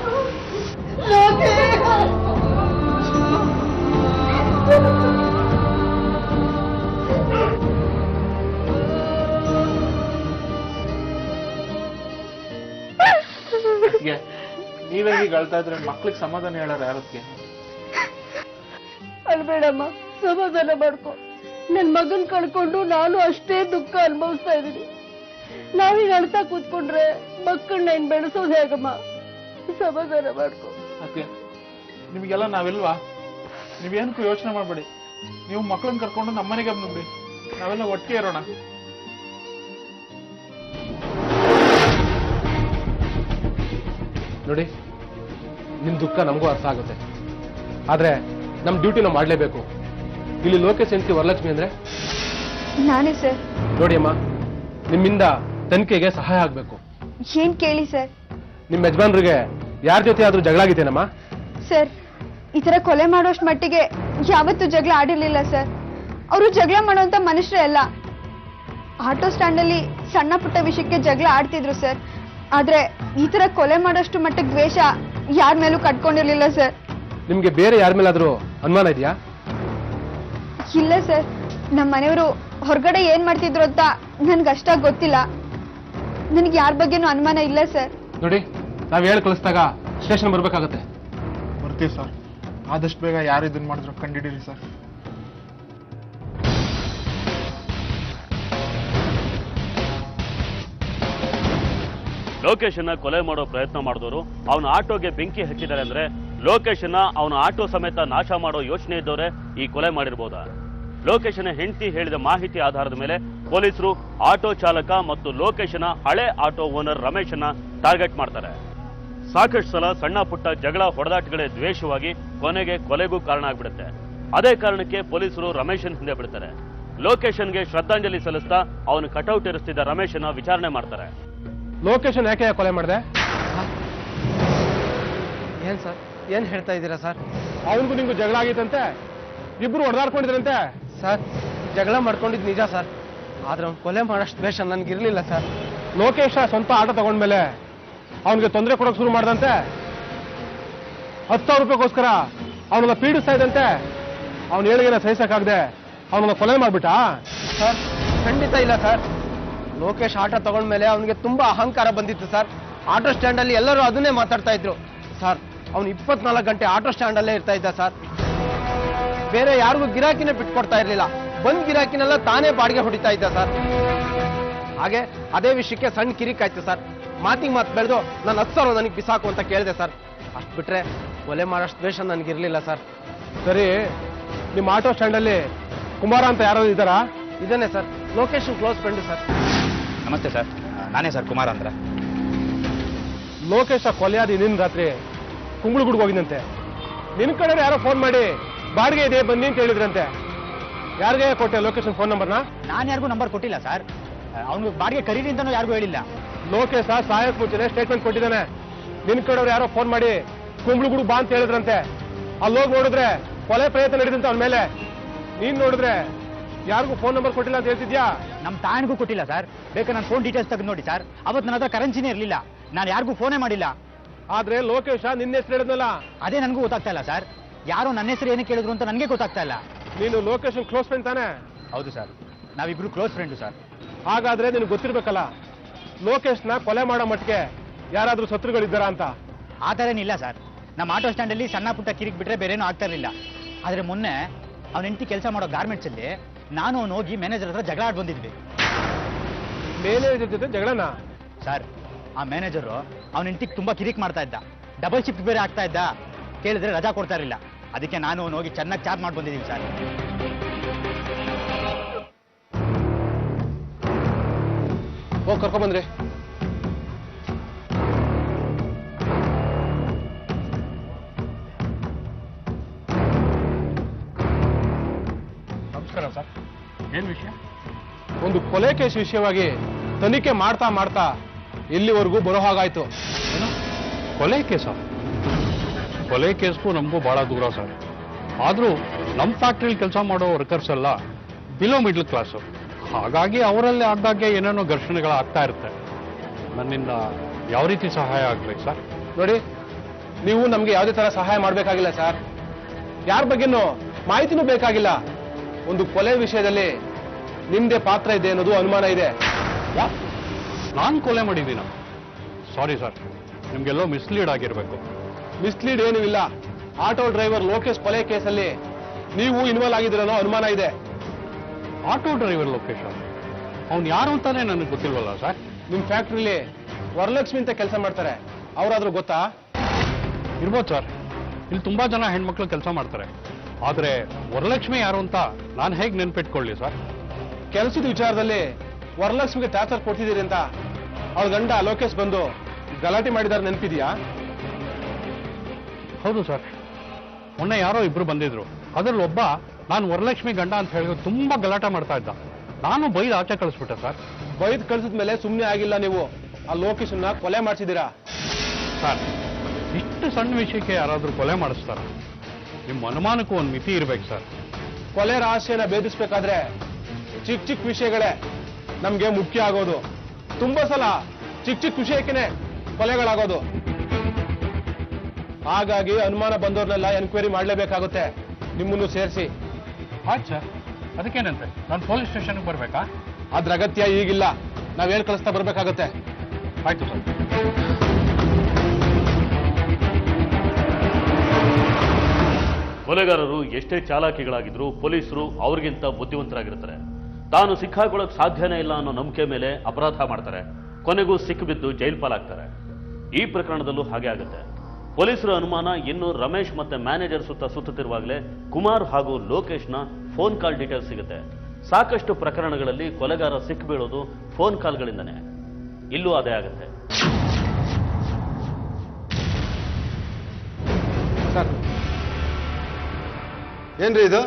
ನೀವೇ ಈಗ ಅಳ್ತಾ ಇದ್ರೆ ಮಕ್ಳಿಗೆ ಸಮಾಧಾನ ಹೇಳಾರ ಯಾರಕ್ಕೆ? ಅಲ್ಬೇಡಮ್ಮ, ಸಮಾಧಾನ ಮಾಡ್ಕೊ. ನನ್ ಮಗನ್ ಕಳ್ಕೊಂಡು ನಾನು ಅಷ್ಟೇ ದುಃಖ ಅನುಭವಿಸ್ತಾ ಇದ್ದೀನಿ. ನಾವೀಗ ಅಳ್ತಾ ಕೂತ್ಕೊಂಡ್ರೆ ಮಕ್ಕಳನ್ನ ಇನ್ ಬೆಳೆಸೋದು ಹೇಗಮ್ಮ? ಸಮಾಧಾನ ಮಾಡ್ಕೊ. ಅತ್ತೆ, ನಿಮಗೆಲ್ಲ ನಾವಿಲ್ವಾ? ನೀವೇನಕ್ಕೂ ಯೋಚನೆ ಮಾಡಬೇಡಿ. ನೀವು ಮಕ್ಕಳನ್ನ ಕರ್ಕೊಂಡು ನಮ್ಮನೆಗೆ ಬಂದ್ಬಿಡಿ, ನಾವೆಲ್ಲ ಒಟ್ಟಿಗೆ ಇರೋಣ. ನೋಡಿ, ನಿಮ್ ದುಃಖ ನಮಗೂ ಅರ್ಥ ಆಗುತ್ತೆ. ಆದ್ರೆ ನಮ್ ಡ್ಯೂಟಿ ನಾವು ಮಾಡ್ಲೇಬೇಕು. ಇಲ್ಲಿ ಲೋಕೇಶ್ ಹೆಂಡತಿ ವರಲಕ್ಷ್ಮಿ ಅಂದ್ರೆ ನಾನೇ ಸರ್. ನೋಡಿ ಅಮ್ಮ, ನಿಮ್ಮಿಂದ ತನಿಖೆಗೆ ಸಹಾಯ ಆಗ್ಬೇಕು. ಏನ್ ಕೇಳಿ ಸರ್? ನಿಮ್ ಯಜಮಾನ್ರಿಗೆ ಯಾರ ಜೊತೆ ಆದ್ರೂ ಜಗಳ ಆಗಿತ್ತೇನಮ್ಮ? ಸರ್, ಈ ತರ ಕೊಲೆ ಮಾಡೋಷ್ಟು ಮಟ್ಟಿಗೆ ಯಾವತ್ತೂ ಜಗಳ ಆಡಿರ್ಲಿಲ್ಲ ಸರ್. ಅವರು ಜಗಳ ಮಾಡುವಂತ ಮನುಷ್ಯರೇ ಅಲ್ಲ. ಆಟೋ ಸ್ಟ್ಯಾಂಡ್ ಅಲ್ಲಿ ಸಣ್ಣ ಪುಟ್ಟ ವಿಷಯಕ್ಕೆ ಜಗಳ ಆಡ್ತಿದ್ರು ಸರ್. ಆದ್ರೆ ಈ ತರ ಕೊಲೆ ಮಾಡೋಷ್ಟು ಮಟ್ಟಕ್ಕೆ ದ್ವೇಷ ಯಾರ ಮೇಲೂ ಕಟ್ಕೊಂಡಿರ್ಲಿಲ್ಲ ಸರ್. ನಿಮ್ಗೆ ಬೇರೆ ಯಾರ ಮೇಲಾದ್ರೂ ಅನುಮಾನ ಇದೆಯಾ? ಇಲ್ಲ ಸರ್, ನಮ್ಮ ಮನೆಯವರು ಹೊರಗಡೆ ಏನ್ ಮಾಡ್ತಿದ್ರು ಅಂತ ನನ್ಗಷ್ಟಾಗಿ ಗೊತ್ತಿಲ್ಲ. ನನಗೆ ಯಾರ ಬಗ್ಗೆನೂ ಅನುಮಾನ ಇಲ್ಲ ಸರ್. ನೋಡಿ, ನಾವ್ ಹೇಳಿ ಕಳಿಸಿದಾಗ ಸ್ಟೇಷನ್ ಬರ್ಬೇಕಾಗತ್ತೆ. ಬರ್ತೀವಿ ಸರ್. ಆದಷ್ಟು ಬೇಗ ಯಾರು ಇದನ್ನ ಮಾಡಿದ್ರು ಕಂಡಿಡೀರಿ ಸರ್. ಲೋಕೇಶನ್ನ ಕೊಲೆ ಮಾಡೋ ಪ್ರಯತ್ನ ಮಾಡಿದವರು ಅವನ ಆಟೋಗೆ ಬೆಂಕಿ ಹಚ್ಚಿದ್ದಾರೆ ಅಂದ್ರೆ ಲೋಕೇಶನ್ನ ಅವನ ಆಟೋ ಸಮೇತ ನಾಶ ಮಾಡೋ ಯೋಚನೆ ಇದ್ದವರೇ ಈ ಕೊಲೆ ಮಾಡಿರ್ಬೋದಾ? ಲೋಕೇಶನ ಹೆಂಡತಿ ಹೇಳಿದ ಮಾಹಿತಿ ಆಧಾರದ ಮೇಲೆ ಪೊಲೀಸರು ಆಟೋ ಚಾಲಕ ಮತ್ತು ಲೋಕೇಶನ ಹಳೆ ಆಟೋ ಓನರ್ ರಮೇಶನ್ನ ಟಾರ್ಗೆಟ್ ಮಾಡ್ತಾರೆ. ಸಾಕಷ್ಟು ಸಲ ಸಣ್ಣ ಪುಟ್ಟ ಜಗಳ ಹೊಡೆದಾಟಗಳೇ ದ್ವೇಷವಾಗಿ ಕೊನೆಗೆ ಕೊಲೆಗೂ ಕಾರಣ ಆಗ್ಬಿಡುತ್ತೆ. ಅದೇ ಕಾರಣಕ್ಕೆ ಪೊಲೀಸರು ರಮೇಶನ್ ಹಿಂದೆ ಬಿಡ್ತಾರೆ. ಲೋಕೇಶನ್ಗೆ ಶ್ರದ್ಧಾಂಜಲಿ ಸಲ್ಲಿಸ್ತಾ ಅವನು ಕಟೌಟ್ ಇರಿಸ್ತಿದ್ದ ರಮೇಶನ ವಿಚಾರಣೆ ಮಾಡ್ತಾರೆ. ಲೋಕೇಶನ್ ಯಾಕೆ ಕೊಲೆ ಮಾಡಿದೆ? ಏನ್ ಸರ್, ಏನ್ ಹೇಳ್ತಾ ಇದ್ದೀರಾ ಸರ್? ಅವನಿಗೂ ನಿಂಗೂ ಜಗಳ ಆಗಿತ್ತಂತೆ, ಇಬ್ರು ಹೊಡೆದಾಡ್ಕೊಂಡಿದ್ರಂತೆ. ಸರ್ ಜಗಳ ಮಾಡ್ಕೊಂಡಿದ್ದು ನಿಜ ಸರ್, ಆದ್ರೆ ಅವ್ನು ಕೊಲೆ ಮಾಡೋಷ್ಟು ದ್ವೇಷ ನನ್ಗಿರ್ಲಿಲ್ಲ ಸರ್. ಲೋಕೇಶ ಸ್ವಂತ ಆಟೋ ತಗೊಂಡ್ಮೇಲೆ ಅವನಿಗೆ ತೊಂದರೆ ಕೊಡೋಕೆ ಶುರು ಮಾಡ್ದಂತೆ. 10,000 ರೂಪಾಯಿಗೋಸ್ಕರ ಅವನನ್ನ ಪೀಡಿಸ್ತಾ ಇದ್ದಂತೆ. ಅವನ ಹೇಳಿಗೆನ ಸಹಿಸಕ್ಕಾಗದೆ ಅವನನ್ನ ಕೊಲೆ ಮಾಡ್ಬಿಟ್ಟ. ಸರ್ ಖಂಡಿತ ಇಲ್ಲ ಸರ್. ಲೋಕೇಶ್ ಆಟೋ ತಗೊಂಡ್ಮೇಲೆ ಅವನಿಗೆ ತುಂಬಾ ಅಹಂಕಾರ ಬಂದಿತ್ತು ಸರ್. ಆಟೋ ಸ್ಟ್ಯಾಂಡ್ ಅಲ್ಲಿ ಎಲ್ಲರೂ ಅದನ್ನೇ ಮಾತಾಡ್ತಾ ಇದ್ರು ಸರ್. ಅವನು 24 ಗಂಟೆ ಆಟೋ ಸ್ಟ್ಯಾಂಡ್ ಅಲ್ಲೇ ಇರ್ತಾ ಇದ್ದ ಸರ್. ಬೇರೆ ಯಾರಿಗೂ ಗಿರಾಕಿನೇ ಬಿಟ್ಕೊಡ್ತಾ ಇರ್ಲಿಲ್ಲ. ಬಂದ್ ಗಿರಾಕಿನೆಲ್ಲ ತಾನೇ ಬಾಡಿಗೆ ಹೊಡಿತಾ ಇದ್ದ ಸರ್. ಹಾಗೆ ಅದೇ ವಿಷಯಕ್ಕೆ ಸಣ್ಣ ಕಿರಿಕಾಯ್ತು ಸರ್. ಮಾತಿಗೆ ಮಾತು ಬೆಳೆದು ನಾನು 10,000 ನನಗೆ ಬಿಸಾಕು ಅಂತ ಕೇಳಿದೆ ಸರ್. ಅಷ್ಟು ಬಿಟ್ರೆ ಕೊಲೆ ಮಾಡೋಷ್ಟು ದ್ವೇಷ ನನಗಿರ್ಲಿಲ್ಲ ಸರ್. ಸರಿ, ನಿಮ್ಮ ಆಟೋ ಸ್ಟ್ಯಾಂಡ್ ಅಲ್ಲಿ ಕುಮಾರ ಅಂತ ಯಾರಾದ್ರು ಇದ್ದಾರಾ? ಇದೇನೆ sir, location close friend sir. ನಮಸ್ತೆ ಸರ್, ನಾನೇ ಸರ್ ಕುಮಾರ್ ಅಂದ್ರೆ. ಲೋಕೇಶ ಕೊಲೆಯಾದ ಇನ್ನಿನ ರಾತ್ರಿ ಕುಂಬಳಗುಡ್ಗೆ ಹೋಗಿದಂತೆ. ನಿನ್ ಕಡೆ ಯಾರೋ ಫೋನ್ ಮಾಡಿ ಬಾಡಿಗೆ ಇದೆ ಬನ್ನಿ ಅಂತ ಹೇಳಿದ್ರಂತೆ. ಯಾರಿಗೆ ಕೊಟ್ಟೆ ಲೊಕೇಶನ್ ಫೋನ್ ನಂಬರ್ನ? ನಾನು ಯಾರಿಗೂ ನಂಬರ್ ಕೊಟ್ಟಿಲ್ಲ ಸರ್. ಅವನು ಬಾಡಿಗೆ ಕರೀರಿ ಅಂತಾನೂ ಯಾರಿಗೂ ಹೇಳಿಲ್ಲ. ಲೋಕೇಶ ಸಾಯಕ್ ಮುಂಚೆನೆ ಸ್ಟೇಟ್ಮೆಂಟ್ ಕೊಟ್ಟಿದ್ದಾನೆ. ನಿನ್ ಕಡೆಯವ್ರು ಯಾರೋ ಫೋನ್ ಮಾಡಿ ಕುಂಬಳಗುಡು ಬಾ ಅಂತ ಹೇಳಿದ್ರಂತೆ. ಅಲ್ಲೋಗಿ ನೋಡಿದ್ರೆ ಕೊಲೆ ಪ್ರಯತ್ನ ನಡೆದಂತೆ ಅವನ ಮೇಲೆ. ನೀನ್ ನೋಡಿದ್ರೆ ಯಾರಿಗೂ ಫೋನ್ ನಂಬರ್ ಕೊಟ್ಟಿಲ್ಲ ಅಂತ ಹೇಳ್ತಿದ್ಯಾ? ನಮ್ಮ ತಾಯಿಗೂ ಕೊಟ್ಟಿಲ್ಲ ಸರ್. ಬೇಕಾದ್ರೆ ನಾನು ಫೋನ್ ಡೀಟೇಲ್ಸ್ ತೆಗೆದು ನೋಡಿ ಸರ್. ಅವತ್ತು ನನ್ನ ಹತ್ರ ಕರೆನ್ಸಿನೇ ಇರಲಿಲ್ಲ. ನಾನು ಯಾರಿಗೂ ಫೋನೇ ಮಾಡಿಲ್ಲ. ಆದ್ರೆ ಲೋಕೇಶ ನಿನ್ನ ಹೆಸರು ಹೇಳಿದ್ನಲ್ಲ, ಅದೇ ನನಗೂ ಗೊತ್ತಾಗ್ತಾ ಇಲ್ಲ ಸರ್. ಯಾರೋ ನನ್ನ ಹೆಸರು ಏನು ಕೇಳಿದ್ರು ಅಂತ ನನಗೆ ಗೊತ್ತಾಗ್ತಾ ಇಲ್ಲ. ನೀನು ಲೋಕೇಶನ್ ಕ್ಲೋಸ್ ಫ್ರೆಂಡ್ ತಾನೆ? ಹೌದು ಸರ್, ನಾವಿಬ್ರು ಕ್ಲೋಸ್ ಫ್ರೆಂಡು ಸರ್. ಹಾಗಾದ್ರೆ ನಿನಗೆ ಗೊತ್ತಿರ್ಬೇಕಲ್ಲ ಲೋಕೇಶ್ನ ಕೊಲೆ ಮಾಡೋ ಮಟ್ಟಿಗೆ ಯಾರಾದ್ರೂ ಶತ್ರುಗಳಿದ್ದಾರಾ ಅಂತ. ಆ ಥರ ಏನಿಲ್ಲ ಸರ್. ನಮ್ಮ ಆಟೋ ಸ್ಟ್ಯಾಂಡಲ್ಲಿ ಸಣ್ಣ ಪುಟ್ಟ ಕಿರಿಕ್ ಬಿಟ್ರೆ ಬೇರೇನೂ ಆಗ್ತಾ ಇರಲಿಲ್ಲ. ಆದರೆ ಮೊನ್ನೆ ಅವನ ಹೆಂಡತಿ ಕೆಲಸ ಮಾಡೋ ಗಾರ್ಮೆಂಟ್ಸ್ ಅಲ್ಲಿ ನಾನು ಅವನು ಹೋಗಿ ಮ್ಯಾನೇಜರ್ ಹತ್ರ ಜಗಳ ಆಡ್ ಬಂದಿದ್ವಿ. ಮ್ಯಾನೇಜರ್ ಜೊತೆ ಜಗಳನ? ಸರ್, ಆ ಮ್ಯಾನೇಜರು ಅವನ ಹೆಂಡತಿಗೆ ತುಂಬಾ ಕಿರಿಕ್ ಮಾಡ್ತಾ ಇದ್ದ. ಡಬಲ್ ಶಿಫ್ಟ್ ಬೇರೆ ಆಗ್ತಾ ಇದ್ದ. ಕೇಳಿದ್ರೆ ರಜಾ ಕೊಡ್ತಾ ಇರಲಿಲ್ಲ. ಅದಕ್ಕೆ ನಾನು ಅವನು ಹೋಗಿ ಚೆನ್ನಾಗಿ ಚಾಪ್ ಮಾಡಿ ಬಂದಿದ್ದೀವಿ ಸರ್. ಹೋಗಿ ಕರ್ಕೊಂಡ್ಬಂದ್ರಿ. ನಮಸ್ಕಾರ ಸರ್, ಏನ್ ವಿಷಯ? ಒಂದು ಕೊಲೆ ಕೇಸ್ ವಿಷಯವಾಗಿ ತನಿಖೆ ಮಾಡ್ತಾ ಮಾಡ್ತಾ ಇಲ್ಲಿವರೆಗೂ ಬರೋ ಹಾಗಾಯ್ತು. ಏನು ಕೊಲೆ ಕೇಸ? ಕೊಲೆ ಕೇಸ್ಗೂ ನಮಗೂ ಬಹಳ ದೂರ ಸರ್. ಆದರೂ ನಮ್ಮ ಫ್ಯಾಕ್ಟ್ರಿಲಿ ಕೆಲಸ ಮಾಡೋ ವರ್ಕರ್ಸ್ ಎಲ್ಲ ಬಿಲೋ ಮಿಡ್ಲ್ ಕ್ಲಾಸು. ಹಾಗಾಗಿ ಅವರಲ್ಲಿ ಆದಾಗೆ ಏನೇನೋ ಘರ್ಷಣೆಗಳಾಗ್ತಾ ಇರುತ್ತೆ. ನನ್ನಿಂದ ಯಾವ ರೀತಿ ಸಹಾಯ ಆಗ್ಬೇಕು ಸರ್? ನೋಡಿ, ನೀವು ನಮ್ಗೆ ಯಾವುದೇ ತರ ಸಹಾಯ ಮಾಡಬೇಕಾಗಿಲ್ಲ ಸರ್. ಯಾರ ಬಗ್ಗೆನೂ ಮಾಹಿತಿನೂ ಬೇಕಾಗಿಲ್ಲ. ಒಂದು ಕೊಲೆ ವಿಷಯದಲ್ಲಿ ನಿಮ್ದೇ ಪಾತ್ರ ಇದೆ ಅನ್ನೋದು ಅನುಮಾನ ಇದೆ. ನಾನು ಕೊಲೆ ಮಾಡಿದ್ದೀನ? ಸಾರಿ ಸರ್, ನಿಮ್ಗೆಲ್ಲೋ ಮಿಸ್ಲೀಡ್ ಆಗಿರ್ಬೇಕು. ಮಿಸ್ಲೀಡ್ ಏನೂ ಇಲ್ಲ. ಆಟೋ ಡ್ರೈವರ್ ಲೋಕೇಶ್ ಕೊಲೆ ಕೇಸಲ್ಲಿ ನೀವು ಇನ್ವಾಲ್ವ್ ಆಗಿದ್ದೀರನ್ನೋ ಅನುಮಾನ ಇದೆ. ಆಟೋ ಡ್ರೈವರ್ ಲೊಕೇಶನ್ ಅವ್ನು ಯಾರು ಅಂತಾನೆ ನನಗೆ ಗೊತ್ತಿಲ್ವಲ್ಲ ಸರ್. ನಿಮ್ ಫ್ಯಾಕ್ಟ್ರಿಲಿ ವರಲಕ್ಷ್ಮಿ ಅಂತ ಕೆಲಸ ಮಾಡ್ತಾರೆ, ಅವರಾದ್ರೂ ಗೊತ್ತಾ? ಇರ್ಬೋದು ಸರ್. ಇಲ್ಲಿ ತುಂಬಾ ಜನ ಹೆಣ್ಮಕ್ಳು ಕೆಲಸ ಮಾಡ್ತಾರೆ. ಆದ್ರೆ ವರಲಕ್ಷ್ಮಿ ಯಾರು ಅಂತ ನಾನು ಹೇಗೆ ನೆನ್ಪಿಟ್ಕೊಳ್ಳಿ ಸರ್? ಕೆಲಸದ ವಿಚಾರದಲ್ಲಿ ವರಲಕ್ಷ್ಮಿಗೆ ಟಾರ್ಚರ್ ಕೊಡ್ತಿದ್ದೀರಿ ಅಂತ ಅವಳ ಗಂಡ ಲೋಕೇಶ್ ಬಂದು ಗಲಾಟೆ ಮಾಡಿದಾರೆ, ನೆನಪಿದೆಯಾ? ಹೌದು ಸರ್, ಮೊನ್ನೆ ಯಾರೋ ಇಬ್ರು ಬಂದಿದ್ರು. ಅದ್ರಲ್ಲಿ ಒಬ್ಬ ನಾನು ವರಲಕ್ಷ್ಮಿ ಗಂಡ ಅಂತ ಹೇಳಿದ್ರು ತುಂಬಾ ಗಲಾಟೆ ಮಾಡ್ತಾ ಇದ್ದ. ನಾನು ಬೈದು ಆಚೆ ಕಳಿಸ್ಬಿಟ್ಟೆ ಸರ್. ಬೈದ್ ಕಳಿಸಿದ್ಮೇಲೆ ಸುಮ್ಮನೆ ಆಗಿಲ್ಲ, ನೀವು ಆ ಲೋಕೇಶನ್ನ ಕೊಲೆ ಮಾಡಿಸಿದ್ದೀರಾ. ಸರ್, ಇಷ್ಟು ಸಣ್ಣ ವಿಷಯಕ್ಕೆ ಯಾರಾದ್ರೂ ಕೊಲೆ ಮಾಡಿಸ್ತಾರ? ನಿಮ್ಮ ಅನುಮಾನಕ್ಕೂ ಒಂದು ಮಿತಿ ಇರ್ಬೇಕು ಸರ್. ಕೊಲೆ ರಹಸ್ಯನ ಭೇದಿಸ್ಬೇಕಾದ್ರೆ ಚಿಕ್ಕ ಚಿಕ್ಕ ವಿಷಯಗಳೇ ನಮ್ಗೆ ಮುಖ್ಯ ಆಗೋದು. ತುಂಬಾ ಸಲ ಚಿಕ್ಕ ಚಿಕ್ಕ ವಿಷಯಕ್ಕೇನೆ ಕೊಲೆಗಳಾಗೋದು. ಹಾಗಾಗಿ ಅನುಮಾನ ಬಂದವ್ರನ್ನೆಲ್ಲ ಎನ್ಕ್ವೈರಿ ಮಾಡಲೇಬೇಕಾಗುತ್ತೆ, ನಿಮ್ಮನ್ನು ಸೇರಿಸಿ. ಆಯ್ತು ಸರ್, ಅದಕ್ಕೇನಂತೆ? ನಾನು ಪೊಲೀಸ್ ಸ್ಟೇಷನ್ಗೆ ಬರಬೇಕಾ? ಅದ್ರ ಅಗತ್ಯ ಈಗಿಲ್ಲ, ನಾವ್ ಹೇಳಿ ಕಳಿಸ್ತಾ ಬರ್ಬೇಕಾಗತ್ತೆ. ಆಯ್ತು ಸರ್. ಕೊಲೆಗಾರರು ಎಷ್ಟೇ ಚಾಲಾಕಿಗಳಾಗಿದ್ರು ಪೊಲೀಸರು ಅವ್ರಿಗಿಂತ ಬುದ್ಧಿವಂತರಾಗಿರ್ತಾರೆ. ತಾನು ಸಿಕ್ಕಾಕೊಳ್ಳೋಕೆ ಸಾಧ್ಯನೇ ಇಲ್ಲ ಅನ್ನೋ ನಂಬಿಕೆ ಮೇಲೆ ಅಪರಾಧ ಮಾಡ್ತಾರೆ. ಕೊನೆಗೂ ಸಿಕ್ಕಿಬಿದ್ದು ಜೈಲ್ ಪಾಲಾಗ್ತಾರೆ. ಈ ಪ್ರಕರಣದಲ್ಲೂ ಹಾಗೆ ಆಗುತ್ತೆ. ಪೊಲೀಸರ ಅನುಮಾನ ಇನ್ನು ರಮೇಶ್ ಮತ್ತೆ ಮ್ಯಾನೇಜರ್ ಸುತ್ತ ಸುತ್ತುತ್ತಿರುವಾಗಲೇ ಕುಮಾರ್ ಹಾಗೂ ಲೋಕೇಶ್ನ ಫೋನ್ ಕಾಲ್ ಡೀಟೇಲ್ಸ್ ಸಿಗುತ್ತೆ. ಸಾಕಷ್ಟು ಪ್ರಕರಣಗಳಲ್ಲಿ ಕೊಲೆಗಾರ ಸಿಕ್ಕಿಬೀಳೋದು ಫೋನ್ ಕಾಲ್ಗಳಿಂದನೇ. ಇಲ್ಲೂ ಅದೇ ಆಗುತ್ತೆ. ಸರ್, ಏನ್ರಿ ಇದು?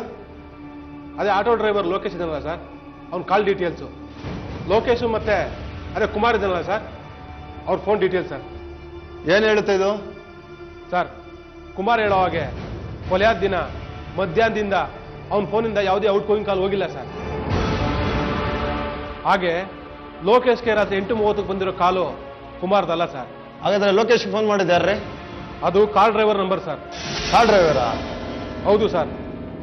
ಅದೇ ಆಟೋ ಡ್ರೈವರ್ ಲೋಕೇಶ್ ಇದನ್ನಲ್ಲ ಸರ್, ಅವ್ನ ಕಾಲ್ ಡೀಟೇಲ್ಸು. ಲೋಕೇಶು ಮತ್ತೆ ಅದೇ ಕುಮಾರ್ ಇದನ್ನಲ್ಲ ಸರ್, ಅವ್ರ ಫೋನ್ ಡೀಟೇಲ್ಸ್ ಸರ್. ಏನು ಹೇಳುತ್ತೆ ಇದು? ಸರ್, ಕುಮಾರ್ ಹೇಳೋ ಹಾಗೆ ಕೊಲೆಯಾದ ದಿನ ಮಧ್ಯಾಹ್ನದಿಂದ ಅವನ ಫೋನಿಂದ ಯಾವುದೇ ಔಟ್ ಗೋಯಿಂಗ್ ಕಾಲ್ ಹೋಗಿಲ್ಲ ಸರ್. ಹಾಗೆ ಲೋಕೇಶ್ಗೆ ರಾತ್ರಿ 8:30 ಬಂದಿರೋ ಕಾಲು ಕುಮಾರ್ದಲ್ಲ ಸರ್. ಹಾಗಾದ್ರೆ ಲೋಕೇಶ್ ಫೋನ್ ಮಾಡಿದ್ದಾರ್ರಿ? ಅದು car driver number sir. Car ಡ್ರೈವರಾ? ಹೌದು ಸರ್.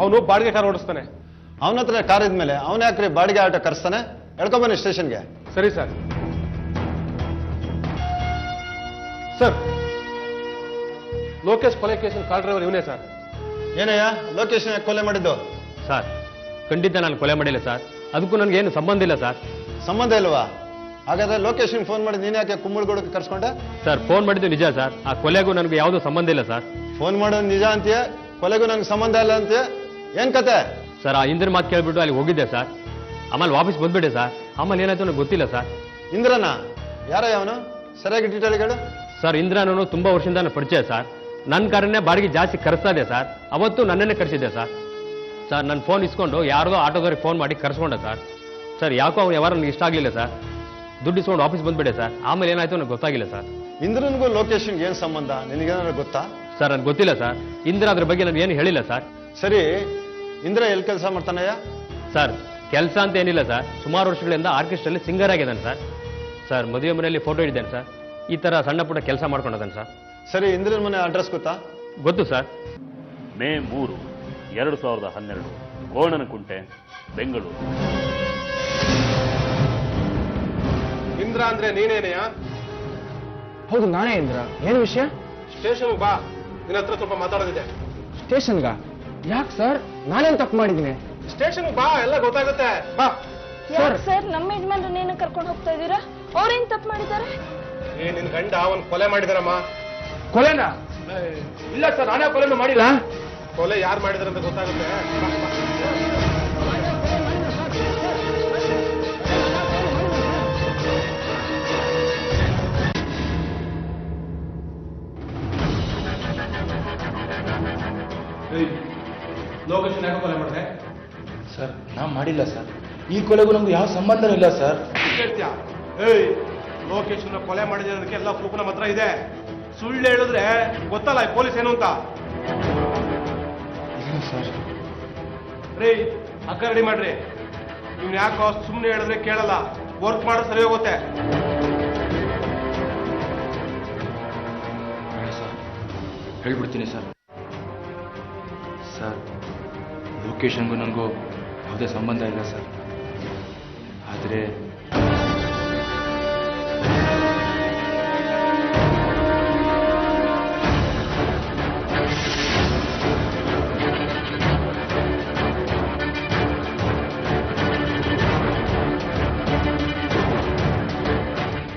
ಅವನು ಬಾಡಿಗೆ ಕಾರ್ ಓಡಿಸ್ತಾನೆ. ಅವನ ಹತ್ರ ಕಾರ್ ಇದ್ಮೇಲೆ ಅವನ ಯಾಕ್ರಿ ಬಾಡಿಗೆ ಆಟೋ ಕರೆಸ್ತಾನೆ? ಹೇಳ್ಕೊಂಬನ್ನಿ ಸ್ಟೇಷನ್ಗೆ. ಸರಿ ಸರ್. ಸರ್, ಲೋಕೇಶ್ ಕೊಲೆ ಕೇಸಿನ ಕಾರ್ ಡ್ರೈವರ್ ಇವನೇ ಸರ್. ಏನಯ್ಯ ಲೋಕೇಶ್ ಕೊಲೆ ಮಾಡಿದ್ದು? ಸರ್, ಖಂಡಿತ ನಾನು ಕೊಲೆ ಮಾಡಿಲ್ಲ ಸರ್. ಅದಕ್ಕೂ ನನಗೇನು ಸಂಬಂಧ ಇಲ್ಲ ಸರ್. ಸಂಬಂಧ ಇಲ್ವಾ? ಹಾಗಾದ್ರೆ ಲೋಕೇಶನ್ ಫೋನ್ ಮಾಡಿ ನೀನ್ ಯಾಕೆ ಕುಂಬಳಗೂಡಕ್ಕೆ ಕರ್ಸ್ಕೊಂಡೆ? ಸರ್, ಫೋನ್ ಮಾಡಿದ್ದು ನಿಜ ಸರ್. ಆ ಕೊಲೆಗೂ ನನಗೆ ಯಾವುದೂ ಸಂಬಂಧ ಇಲ್ಲ ಸರ್. ಫೋನ್ ಮಾಡೋದು ನಿಜ ಅಂತೀಯ, ಕೊಲೆಗೂ ನಂಗೆ ಸಂಬಂಧ ಇಲ್ಲ ಅಂತೀಯ, ಏನ್ ಕತೆ? ಸರ್, ಆ ಇಂದ್ರ ಮಾತು ಕೇಳ್ಬಿಟ್ಟು ಅಲ್ಲಿ ಹೋಗಿದ್ದೆ ಸರ್. ಆಮೇಲೆ ವಾಪಸ್ ಬಂದ್ಬಿಟ್ಟೆ ಸರ್. ಆಮೇಲೆ ಏನಾಯ್ತು ನನಗೆ ಗೊತ್ತಿಲ್ಲ ಸರ್. ಇಂದ್ರನ ಯಾರೋ ಅವನು? ಸರಿಯಾಗಿ ಡೀಟೇಲ್ ಹೇಳು. ಸರ್, ಇಂದ್ರನೂ ತುಂಬಾ ವರ್ಷದಿಂದ ನನ್ನ ಪರಿಚಯ ಸರ್. ನನ್ನ ಕಾರನ್ನೇ ಬಾಡಿಗೆ ಜಾಸ್ತಿ ಕರೆಸ್ತಾ ಇದೆ ಸರ್. ಅವತ್ತು ನನ್ನನ್ನೇ ಕರೆಸಿದ್ದೆ ಸರ್. ಸರ್, ನನ್ನ ಫೋನ್ ಇಸ್ಕೊಂಡು ಯಾರಿಗೋ ಆಟೋದವ್ರಿಗೆ ಫೋನ್ ಮಾಡಿ ಕರೆಸ್ಕೊಂಡೆ ಸರ್. ಸರ್, ಯಾಕೋ ಅವ್ನು ಯಾರು ನನಗೆ ಇಷ್ಟ ಆಗಲಿಲ್ಲ ಸರ್. ದುಡ್ಡು ಇಸ್ಕೊಂಡು ಆಫೀಸ್ ಬಂದ್ಬಿಟ್ಟೆ ಸರ್. ಆಮೇಲೆ ಏನಾಯ್ತು ನನಗೆ ಗೊತ್ತಾಗಿಲ್ಲ ಸರ್. ಇಂದ್ರನಿಗೂ ಲೋಕೇಶನ್ಗೆ ಏನ್ ಸಂಬಂಧ ನಿನಗೇನಾದ್ರು ಗೊತ್ತಾ? ಸರ್, ನನಗೆ ಗೊತ್ತಿಲ್ಲ ಸರ್. ಇಂದ್ರ ಅದ್ರ ಬಗ್ಗೆ ನಾನು ಏನು ಹೇಳಿಲ್ಲ ಸರ್. ಸರಿ, ಇಂದ್ರ ಎಲ್ಲಿ ಕೆಲಸ ಮಾಡ್ತಾನಯ್ಯ? ಸರ್, ಕೆಲಸ ಅಂತ ಏನಿಲ್ಲ ಸರ್. ಸುಮಾರು ವರ್ಷಗಳಿಂದ ಆರ್ಕೆಸ್ಟ್ರಲ್ಲಿ ಸಿಂಗರ್ ಆಗಿದ್ದಾನೆ ಸರ್. ಸರ್, ಮದುವೆ ಮನೆಯಲ್ಲಿ ಫೋಟೋ ಇಟ್ಟಿದ್ದೇನೆ ಸರ್. ಈ ತರ ಸಣ್ಣ ಪುಟ್ಟ ಕೆಲಸ ಮಾಡ್ಕೊಂಡಿದ್ದಾನೆ ಸರ್. ಸರಿ, ಇಂದ್ರನ ಮನೆ ಅಡ್ರೆಸ್ ಗೊತ್ತಾ? ಗೊತ್ತು ಸರ್. ಮೇ 3, 2012 ಗೋಣನಕುಂಟೆ, ಬೆಂಗಳೂರು. ಇಂದ್ರ ಅಂದ್ರೆ ನೀನೇನೆಯಾ? ಹೌದು, ನಾನೇ ಇಂದ್ರ. ಏನು ವಿಷಯ? ಸ್ಟೇಷನ್ ಬಾ, ನಿನ್ನ ಹತ್ರ ಸ್ವಲ್ಪ ಮಾತಾಡೋದಿದೆ. ಸ್ಟೇಷನ್ಗ? ಯಾಕೆ ಸರ್? ನಾನೇನು ತಪ್ಪು ಮಾಡಿದ್ದೀನಿ? ಸ್ಟೇಷನ್ ಬಾ, ಎಲ್ಲ ಗೊತ್ತಾಗುತ್ತೆ. ಬಾ. ಸರ್, ನಮ್ಮ ಯಜಮಾನ್ರನ್ನೇನು ಕರ್ಕೊಂಡು ಹೋಗ್ತಾ ಇದ್ದೀರಾ? ಅವ್ರೇನ್ ತಪ್ಪು ಮಾಡಿದ್ದಾರೆ? ನಿನ್ ಗಂಡ ಅವನ್ ಕೊಲೆ ಮಾಡಿದಾರಮ್ಮ. ಕೊಲೆನಾ? ಇಲ್ಲ ಸರ್, ನಾನೇ ಕೊಲೆನೂ ಮಾಡಿಲ್ಲ. ಕೊಲೆ ಯಾರು ಮಾಡಿದಾರೆ ಅಂತ ಗೊತ್ತಾಗುತ್ತೆ. ಬಾ, ಬಾ. ಲೋಕೇಶನ್ ಯಾಕೆ ಕೊಲೆ ಮಾಡಿದೆ? ಸರ್, ನಾ ಮಾಡಿಲ್ಲ ಸರ್. ಈ ಕೊಲೆಗೂ ನಮ್ಗೆ ಯಾವ ಸಂಬಂಧನೂ ಇಲ್ಲ ಸರ್. ಕೇಳ್ತೀಯಾ? ಲೋಕೇಶನ್ ಕೊಲೆ ಮಾಡಿದೆ ಅನ್ನೋದಕ್ಕೆ ಎಲ್ಲ ಪ್ರೂಫ್ ನಮ್ಮ ಹತ್ರ ಇದೆ. ಸುಳ್ಳು ಹೇಳಿದ್ರೆ ಗೊತ್ತಲ್ಲ ಈ ಪೊಲೀಸ್ ಏನು ಅಂತ. ಇಲ್ಲ ಸರ್. ರೀ, ಅಕ್ಕ ರೆಡಿ ಮಾಡ್ರಿ. ನೀವು ಯಾಕೋ ಸುಮ್ಮನೆ ಹೇಳಿದ್ರೆ ಕೇಳಲ್ಲ. ವರ್ಕ್ ಮಾಡೋದು ಸರಿ ಹೋಗುತ್ತೆ. ಸರ್, ಹೇಳ್ಬಿಡ್ತೀನಿ ಸರ್. ಸರ್, ಲೊಕೇಶನ್ಗೂ ನನಗೂ ಯಾವುದೇ ಸಂಬಂಧ ಇಲ್ಲ ಸರ್. ಆದರೆ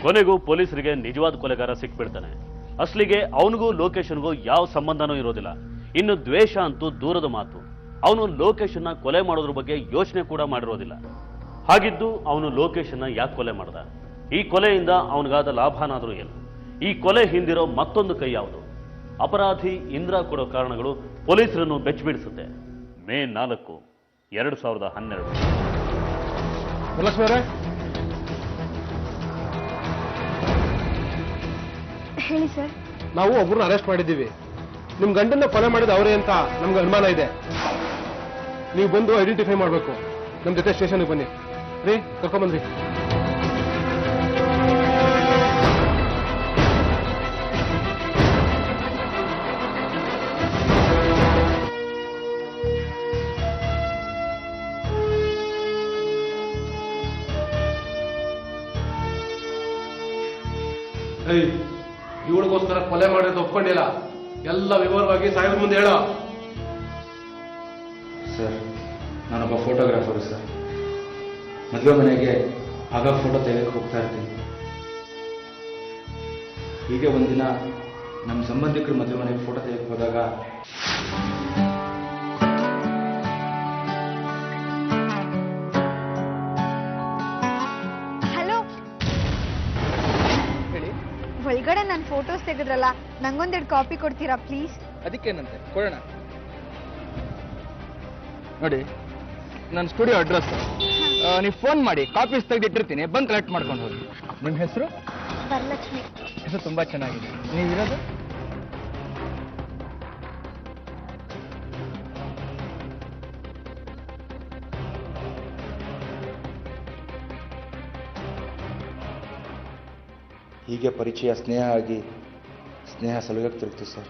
ಕೊನೆಗೂ ಪೊಲೀಸರಿಗೆ ನಿಜವಾದ ಕೊಲೆಗಾರ ಸಿಕ್ಬಿಡ್ತಾನೆ. ಅಸಲಿಗೆ ಅವನಿಗೂ ಲೋಕೇಶನ್ಗೂ ಯಾವ ಸಂಬಂಧನೂ ಇರೋದಿಲ್ಲ. ಇನ್ನು ದ್ವೇಷ ಅಂತೂ ದೂರದ ಮಾತು. ಅವನು ಲೋಕೇಶನ್ನ ಕೊಲೆ ಮಾಡೋದ್ರ ಬಗ್ಗೆ ಯೋಚನೆ ಕೂಡ ಮಾಡಿರೋದಿಲ್ಲ. ಹಾಗಿದ್ದು ಅವನು ಲೋಕೇಶನ್ನ ಯಾಕೆ ಕೊಲೆ ಮಾಡ್ದ? ಈ ಕೊಲೆಯಿಂದ ಅವನಿಗಾದ ಲಾಭನಾದ್ರೂ ಏನು? ಈ ಕೊಲೆ ಹಿಂದಿರೋ ಮತ್ತೊಂದು ಕೈ ಯಾವುದು? ಅಪರಾಧಿ ಇಂದ್ರ ಕೊಡೋ ಕಾರಣಗಳು ಪೊಲೀಸರನ್ನು ಬೆಚ್ಚಿಬಿಡಿಸುತ್ತೆ. ಮೇ 4, 2012. ಲಕ್ಷ್ಮಿ ಅವರೇ, ಹೇಳಿ ಸರ್. ನಾವು ಒಬ್ಬರನ್ನ ಅರೆಸ್ಟ್ ಮಾಡಿದ್ದೀವಿ. ನಿಮ್ ಗಂಡನ್ನ ಕೊಲೆ ಮಾಡಿದ ಅವರೇ ಅಂತ ನಮ್ಗೆ ಅನುಮಾನ ಇದೆ. ನೀವು ಬಂದು ಐಡೆಂಟಿಫೈ ಮಾಡಬೇಕು. ನಮ್ಮ ಜೊತೆ ಸ್ಟೇಷನ್ಗೆ ಬನ್ನಿ. ರೀ, ಕರ್ಕೊಂಬಂದ್ರಿ. ಇವಳಿಗೋಸ್ಕರ ಕೊಲೆ ಮಾಡಿರೋದು ಒಪ್ಕೊಂಡಿಲ್ಲ. ಎಲ್ಲ ವಿವರವಾಗಿ ಸಾಹೇಬ್ರ ಮುಂದೆ ಹೇಳೋ. ಸರ್, ನಾನೊಬ್ಬ ಫೋಟೋಗ್ರಾಫರು ಸರ್. ಮದುವೆ ಮನೆಗೆ ಆಗ ಫೋಟೋ ತೆಗೆಯಕ್ಕೆ ಹೋಗ್ತಾ ಇರ್ತೀನಿ. ಹೀಗೆ ಒಂದಿನ ನಮ್ಮ ಸಂಬಂಧಿಕರು ಮದುವೆ ಮನೆಗೆ ಫೋಟೋ ತೆಗೆಯಕ್ಕೆ ಹೋದಾಗ ಹಲೋ, ಹೇಳಿ. ಒಳಗಡೆ ನಾನು ಫೋಟೋಸ್ ತೆಗೆದ್ರಲ್ಲ, ನಂಗೊಂದೆರಡು ಕಾಪಿ ಕೊಡ್ತೀರಾ ಪ್ಲೀಸ್? ಅದಕ್ಕೇನಂತೆ, ಕೊಡೋಣ. ನೋಡಿ, ನನ್ನ ಸ್ಟುಡಿಯೋ ಅಡ್ರೆಸ್. ನೀವು ಫೋನ್ ಮಾಡಿ, ಕಾಪೀಸ್ ತೆಗೆದಿಟ್ಟಿರ್ತೀನಿ, ಬಂದು ಕಲೆಕ್ಟ್ ಮಾಡ್ಕೊಂಡು ಹೋಗಿ. ನಿಮ್ಮ ಹೆಸರು? ವರಲಕ್ಷ್ಮಿ. ಹೆಸರು ತುಂಬಾ ಚೆನ್ನಾಗಿದೆ. ನೀವಿರೋದು? ಹೀಗೆ ಪರಿಚಯ ಸ್ನೇಹ ಆಗಿ ಸ್ನೇಹ ಸಲುಗಕ್ಕೆ ತಿರುಗ್ತು ಸರ್.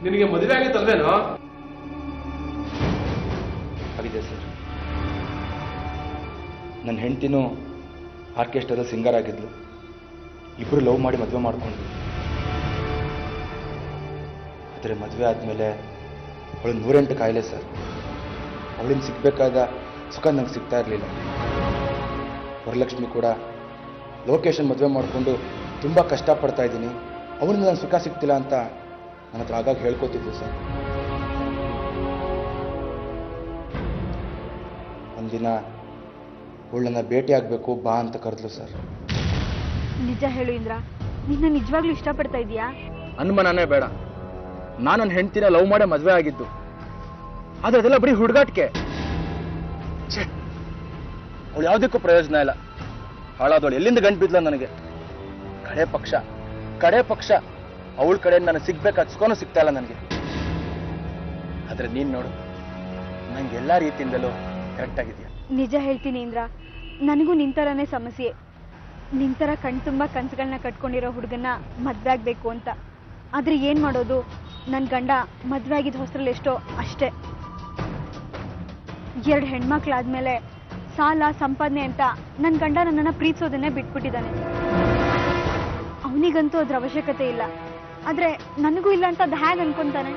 ನಿನಗೆ ಮದುವೆ ಆಗಿತ್ತಲ್ವೇನೋ? ಆಗಿದೆ ಸರ್. ನನ್ನ ಹೆಂಡ್ತಿನೂ ಆರ್ಕೆಸ್ಟ್ರಾದ ಸಿಂಗರ್ ಆಗಿದ್ಲು. ಇಬ್ಬರು ಲವ್ ಮಾಡಿ ಮದುವೆ ಮಾಡಿಕೊಂಡ್ರು. ಆದರೆ ಮದುವೆ ಆದಮೇಲೆ ಅವಳು 108 ಕಾಯಿಲೆ ಸರ್. ಅವಳಿಂದ ಸಿಗಬೇಕಾದ ಸುಖ ನಂಗೆ ಸಿಗ್ತಾ ಇರಲಿಲ್ಲ. ವರಲಕ್ಷ್ಮಿ ಕೂಡ ಲೋಕೇಶನ್ ಮದುವೆ ಮಾಡಿಕೊಂಡು ತುಂಬ ಕಷ್ಟಪಡ್ತಾ ಇದ್ದೀನಿ, ಅವನಿಂದ ನಾನು ಸುಖ ಸಿಗ್ತಿಲ್ಲ ಅಂತ ನನ್ನ ಹತ್ರ ಆಗಾಗ ಹೇಳ್ಕೊತಿದ್ದೆ ಸರ್. ಒಂದಿನ ಅವಳನ್ನ ಭೇಟಿ ಆಗಬೇಕು ಬಾ ಅಂತ ಕರೆದ್ಲು ಸರ್. ನಿಜ ಹೇಳು ಇಂದ್ರ, ನಿನ್ನ ನಿಜವಾಗ್ಲೂ ಇಷ್ಟಪಡ್ತಾ ಇದೀಯಾ? ಅನುಮಾನನೇ ಬೇಡ. ನಾನು ನನ್ನ ಹೆಂಡ್ತಿನ ಲವ್ ಮಾಡೇ ಮದುವೆ ಆಗಿದ್ದು. ಆದ್ರೆ ಅದೆಲ್ಲ ಬರೀ ಹುಡುಗಾಟಿಕೆ. ಅವಳು ಯಾವುದಕ್ಕೂ ಪ್ರಯೋಜನ ಇಲ್ಲ. ಹಾಳಾದವಳು ಎಲ್ಲಿಂದ ಗಂಟು ಬಿದ್ಲ ನನಗೆ. ಕಡೆ ಪಕ್ಷ ಅವಳ ಕಡೆ ನನಗೆ ಸಿಗ್ಬೇಕಾದ ಸುಖನೂ ಸಿಗ್ತಾ ಇಲ್ಲ ನನಗೆ. ಆದ್ರೆ ನೀನ್ ನೋಡು, ನಂಗೆ ಎಲ್ಲಾ ರೀತಿಯಿಂದಲೂ ಕರೆಕ್ಟ್ ಆಗಿದೆಯಾ. ನಿಜ ಹೇಳ್ತೀನಿ ಇಂದ್ರ, ನನಗೂ ನಿಂತರನೇ ಸಮಸ್ಯೆ. ನಿಂತರ ಕಣ್ತುಂಬ ಕನ್ಸುಗಳನ್ನ ಕಟ್ಕೊಂಡಿರೋ ಹುಡುಗನ್ನ ಮದ್ವೆ ಆಗ್ಬೇಕು ಅಂತ. ಆದ್ರೆ ಏನ್ ಮಾಡೋದು, ನನ್ ಗಂಡ ಮದ್ವೆ ಆಗಿದ್ದ ಹೊಸರಲ್ಲಿ ಎಷ್ಟೋ ಅಷ್ಟೇ. 2 ಹೆಣ್ಮಕ್ಳಾದ್ಮೇಲೆ ಸಾಲ ಸಂಪಾದನೆ ಅಂತ ನನ್ ಗಂಡ ನನ್ನನ್ನ ಪ್ರೀತಿಸೋದನ್ನೇ ಬಿಟ್ಬಿಟ್ಟಿದ್ದಾನೆ. ಅವನಿಗಂತೂ ಅದ್ರ ಅವಶ್ಯಕತೆ ಇಲ್ಲ, ಆದ್ರೆ ನನಗೂ ಇಲ್ಲ ಅಂತ ಅದು ಹೇಗೆ ಅನ್ಕೊಂತಾನೆ?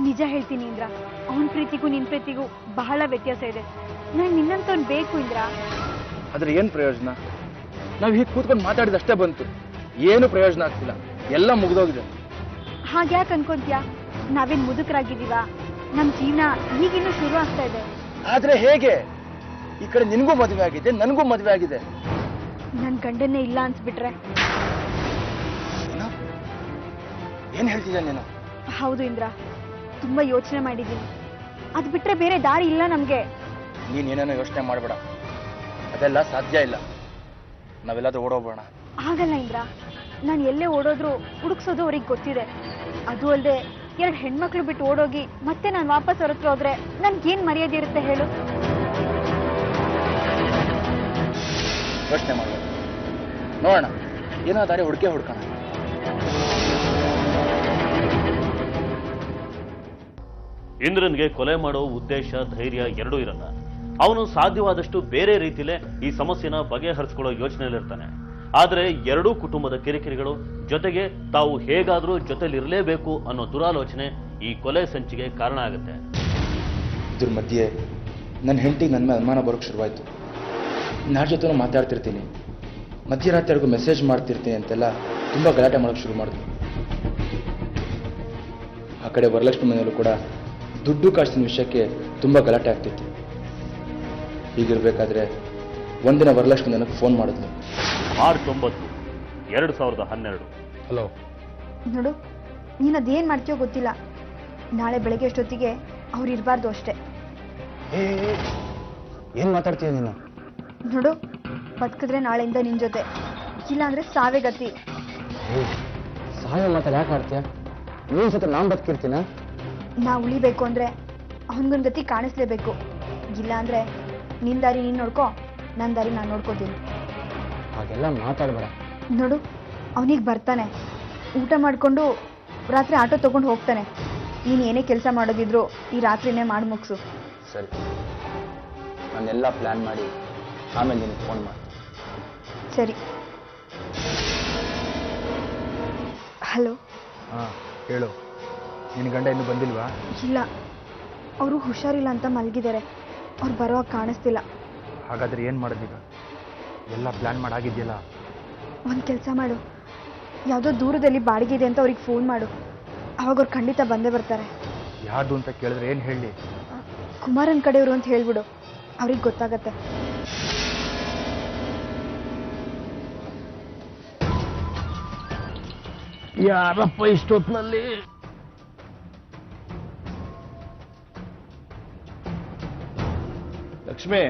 ನಿಜ ಹೇಳ್ತೀನಿ ಇಂದ್ರ, ಅವನ ಪ್ರೀತಿಗೂ ನಿನ್ ಪ್ರೀತಿಗೂ ಬಹಳ ವ್ಯತ್ಯಾಸ ಇದೆ. ನಾನು ನಿನ್ನಂತವ್ನು ಬೇಕು ಇಂದ್ರ. ಆದ್ರೆ ಏನ್ ಪ್ರಯೋಜನ? ನಾವ್ ಹೀಗೆ ಕೂತ್ಕೊಂಡು ಮಾತಾಡಿದಷ್ಟೇ ಬಂತು, ಏನು ಪ್ರಯೋಜನ ಆಗ್ತಿಲ್ಲ. ಎಲ್ಲ ಮುಗ್ದೋಗಿದೆ. ಹಾಗ್ಯಾಕೆ ಅನ್ಕೊಂತೀಯ? ನಾವೇನ್ ಮುದುಕರಾಗಿದ್ದೀವ? ನಮ್ ಜೀವನ ಈಗಿನ್ನೂ ಶುರು ಆಗ್ತಾ ಇದೆ. ಆದ್ರೆ ಹೇಗೆ? ಈ ಕಡೆ ನಿನ್ಗೂ ಮದುವೆ ಆಗಿದೆ, ನನಗೂ ಮದುವೆ ಆಗಿದೆ. ನನ್ ಗಂಡನ್ನೇ ಇಲ್ಲ ಅನ್ಸ್ಬಿಟ್ರೆ? ಏನ್ ಹೇಳ್ತಿದ್ಯಾ ನೀನು? ಹೌದು ಇಂದ್ರ, ತುಂಬಾ ಯೋಚನೆ ಮಾಡಿದ್ದೀನಿ. ಅದ್ ಬಿಟ್ರೆ ಬೇರೆ ದಾರಿ ಇಲ್ಲ ನಮ್ಗೆ. ನೀನ್ ಏನೇನೋ ಯೋಚನೆ ಮಾಡ್ಬೇಡ, ಅದೆಲ್ಲ ಸಾಧ್ಯ ಇಲ್ಲ. ನಾವೆಲ್ಲಾದ್ರೂ ಓಡೋಗೋಣ. ಆಗಲ್ಲ ಇಂದ್ರ, ನಾನು ಎಲ್ಲೇ ಓಡೋದ್ರು ಹುಡುಕ್ಸೋದು ಅವ್ರಿಗೆ ಗೊತ್ತಿದೆ. ಅದು ಅಲ್ಲದೆ 2 ಹೆಣ್ಮಕ್ಳು ಬಿಟ್ಟು ಓಡೋಗಿ ಮತ್ತೆ ನಾನು ವಾಪಸ್ ಹೊರತ್ರ ಹೋದ್ರೆ ನನ್ಗೇನ್ ಮರ್ಯಾದೆ ಇರುತ್ತೆ ಹೇಳು? ಯೋಚನೆ ಮಾಡ್ಬೇಡ, ನೋಡೋಣ, ಏನೋ ದಾರಿ ಹುಡ್ಕೋಣ. ಇಂದ್ರನ್ಗೆ ಕೊಲೆ ಮಾಡೋ ಉದ್ದೇಶ, ಧೈರ್ಯ ಎರಡೂ ಇರಲ್ಲ. ಅವನು ಸಾಧ್ಯವಾದಷ್ಟು ಬೇರೆ ರೀತಿಲೇ ಈ ಸಮಸ್ಯೆನ ಬಗೆಹರಿಸ್ಕೊಳ್ಳೋ ಯೋಚನೆಯಲ್ಲಿರ್ತಾನೆ. ಆದ್ರೆ ಎರಡೂ ಕುಟುಂಬದ ಕಿರಿಕಿರಿಗಳು ಜೊತೆಗೆ ತಾವು ಹೇಗಾದ್ರೂ ಜೊತೆಲಿರಲೇಬೇಕು ಅನ್ನೋ ದುರಾಲೋಚನೆ ಈ ಕೊಲೆ ಸಂಚಿಗೆ ಕಾರಣ ಆಗುತ್ತೆ. ಇದ್ರ ಮಧ್ಯೆ ನನ್ನ ಹೆಂಡತಿಗೆ ನನ್ನ ಮೇಲೆ ಅನುಮಾನ ಬರೋಕ್ಕೆ ಶುರುವಾಯಿತು. ಯಾರ ಜೊತೆನೂ ಮಾತಾಡ್ತಿರ್ತೀನಿ, ಮಧ್ಯರಾತ್ರಿವರೆಗೂ ಮೆಸೇಜ್ ಮಾಡ್ತಿರ್ತೀನಿ ಅಂತೆಲ್ಲ ತುಂಬ ಗಲಾಟೆ ಮಾಡೋಕ್ಕೆ ಶುರು ಮಾಡಿದ್ರು. ಆ ಕಡೆ ವರಲಕ್ಷ್ಮಿ ಮನೆಯಲ್ಲೂ ಕೂಡ ದುಡ್ಡು ಕಾಸಿನ ವಿಷಯಕ್ಕೆ ತುಂಬ ಗಲಾಟೆ ಆಗ್ತಿತ್ತು. ಹೀಗಿರ್ಬೇಕಾದ್ರೆ ಒಂದಿನ ವರಲಕ್ಷ್ಮಿ ನನಗೆ ಫೋನ್ ಮಾಡಿದ್ಲು. ಮಾರ್ಚ್ 9, 2012. ಹಲೋ. ನೋಡು, ನೀನು ಅದೇನ್ ಮಾಡ್ತೀಯೋ ಗೊತ್ತಿಲ್ಲ. ನಾಳೆ ಬೆಳಗ್ಗೆ ಅಷ್ಟೊತ್ತಿಗೆ ಅವ್ರು ಇರಬಾರ್ದು ಅಷ್ಟೇ. ಏನು ಮಾತಾಡ್ತೀಯ ನೀನು? ನೋಡು, ಬದುಕಿದ್ರೆ ನಾಳೆಯಿಂದ ನಿನ್ ಜೊತೆ, ಇಲ್ಲ ಅಂದ್ರೆ ಸಾವೇ ಗತಿ. ಸಾಯ ಮಾತಾಡಿ ಯಾಕೆ ಆಡ್ತೀಯ? ನೀನ್ ಸತ್ರ ನಾನು ಬದುಕಿರ್ತೀನ? ನಾ ಉಳಿಬೇಕು ಅಂದ್ರೆ ಅವನಿಗೊಂದು ಗತಿ ಕಾಣಿಸ್ಲೇಬೇಕು. ಇಲ್ಲ ಅಂದ್ರೆ ನಿನ್ ದಾರಿ ನೀನ್ ನೋಡ್ಕೋ, ನನ್ನ ದಾರಿ ನಾನು ನೋಡ್ಕೋತೀನಿ. ಹಾಗೆಲ್ಲ ಮಾತಾಡ್ಬೇಡ. ನೋಡು, ಅವನಿಗೆ ಬರ್ತಾನೆ, ಊಟ ಮಾಡಿಕೊಂಡು ರಾತ್ರಿ ಆಟೋ ತಗೊಂಡು ಹೋಗ್ತಾನೆ. ನೀನು ಏನೇ ಕೆಲಸ ಮಾಡೋದಿದ್ರು ಈ ರಾತ್ರಿನೇ ಮಾಡಿ ಮುಗಿಸು. ಸರಿ, ನಾನೆಲ್ಲ ಪ್ಲ್ಯಾನ್ ಮಾಡಿ ಆಮೇಲೆ ನಿನಗೆ ಫೋನ್ ಮಾಡಿ. ಸರಿ. ಹಲೋ. ಹಾಂ ಹೇಳು. ನಿನ್ನ ಗಂಡ ಇನ್ನೂ ಬಂದಿಲ್ವಾ? ಇಲ್ಲ, ಅವರು ಹುಷಾರಿಲ್ಲ ಅಂತ ಮಲಗಿದ್ದಾರೆ. ಅವ್ರು ಬರೋ ಕಾಣಿಸ್ತಿಲ್ಲ. ಹಾಗಾದ್ರೆ ಏನು ಮಾಡೋದೀಗ? ಎಲ್ಲ ಪ್ಲ್ಯಾನ್ ಮಾಡಾಗಿದೆಯಲ್ಲ. ಒಂದು ಕೆಲಸ ಮಾಡು, ಯಾವುದೋ ದೂರದಲ್ಲಿ ಬಾಡಿಗೆ ಇದೆ ಅಂತ ಅವ್ರಿಗೆ ಫೋನ್ ಮಾಡು. ಅವಾಗ ಅವ್ರು ಖಂಡಿತ ಬಂದೇ ಬರ್ತಾರೆ. ಯಾರ್ದು ಅಂತ ಕೇಳಿದ್ರೆ ಏನು ಹೇಳಿ? ಕುಮಾರನ್ ಕಡೆಯವರು ಅಂತ ಹೇಳ್ಬಿಡು, ಅವ್ರಿಗೆ ಗೊತ್ತಾಗತ್ತೆ. ಯಾರಪ್ಪ ಇಷ್ಟೊತ್ತಿನಲ್ಲಿ? ಲಕ್ಷ್ಮಿ,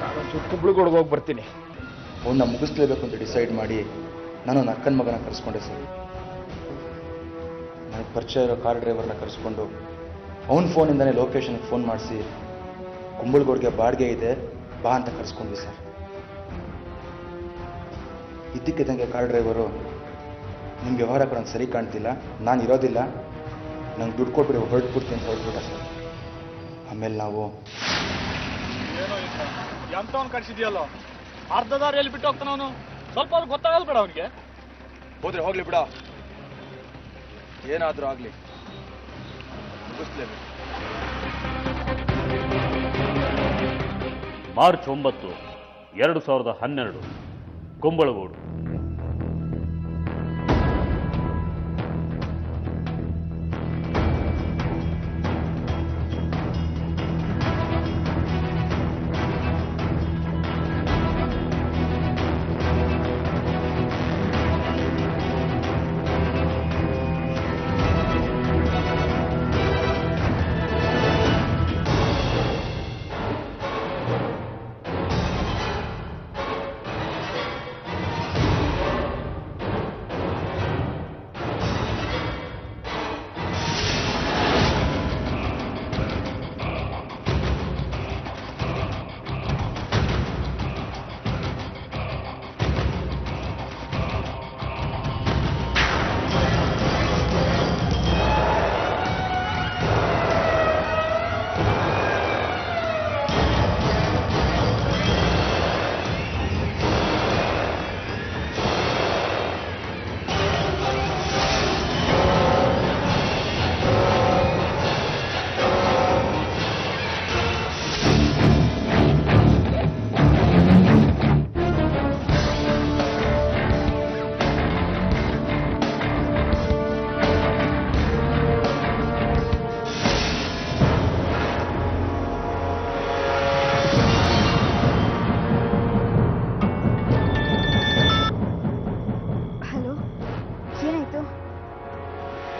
ನಾನು ಕುಂಬಳಗೂಡಿಗೆ ಹೋಗಿ ಬರ್ತೀನಿ. ಅವನ್ನ ಮುಗಿಸ್ಲೇಬೇಕು ಅಂತ ಡಿಸೈಡ್ ಮಾಡಿ ನಾನು ನನ್ನ ಅಕ್ಕನ ಮಗನ ಕರೆಸ್ಕೊಂಡೆ ಸರ್. ನನಗೆ ಪರಿಚಯ ಇರೋ ಕಾರ್ ಡ್ರೈವರ್ನ ಕರೆಸ್ಕೊಂಡು ಅವನ ಫೋನಿಂದನೇ ಲೊಕೇಶನ್ಗೆ ಫೋನ್ ಮಾಡಿಸಿ ಕುಂಬಳಗೂಡಿಗೆ ಬಾಡಿಗೆ ಇದೆ ಬಾ ಅಂತ ಕರೆಸ್ಕೊಂಡ್ವಿ ಸರ್. ಇದ್ದಕ್ಕಿದ್ದಂಗೆ ಕಾರ್ ಡ್ರೈವರು ನಿಮ್ಮ ವ್ಯವಹಾರ ಕೂಡ ಸರಿ ಕಾಣ್ತಿಲ್ಲ, ನಾನು ಇರೋದಿಲ್ಲ, ನಂಗೆ ದುಡ್ಡು ಕೊಟ್ಬಿಡಿ ಹೊರಟ್ಬಿಡ್ತೀನಿ ಅಂತ ಹೊರಟ್ಬಿಟ್ಟ ಸರ್. ಆಮೇಲೆ ನಾವು ಎಂತವನ್ ಕಳ್ಸಿದ್ಯಲ್ಲ, ಅರ್ಧ ದಾರಿಯಲ್ಲಿ ಬಿಟ್ಟು ಹೋಗ್ತಾನ ಅವನು. ಸ್ವಲ್ಪ ಅವ್ರಿಗೆ ಗೊತ್ತಾಗಲ್ಲ ಬೇಡ ಅವನಿಗೆ. ಹೋದ್ರೆ ಹೋಗ್ಲಿ ಬಿಡ, ಏನಾದ್ರೂ ಆಗ್ಲಿ ಮುಗಿಸ್ಲೇಬೇಕು. ಮಾರ್ಚ್ 9, 2012 ಕುಂಬಳಗೂಡು.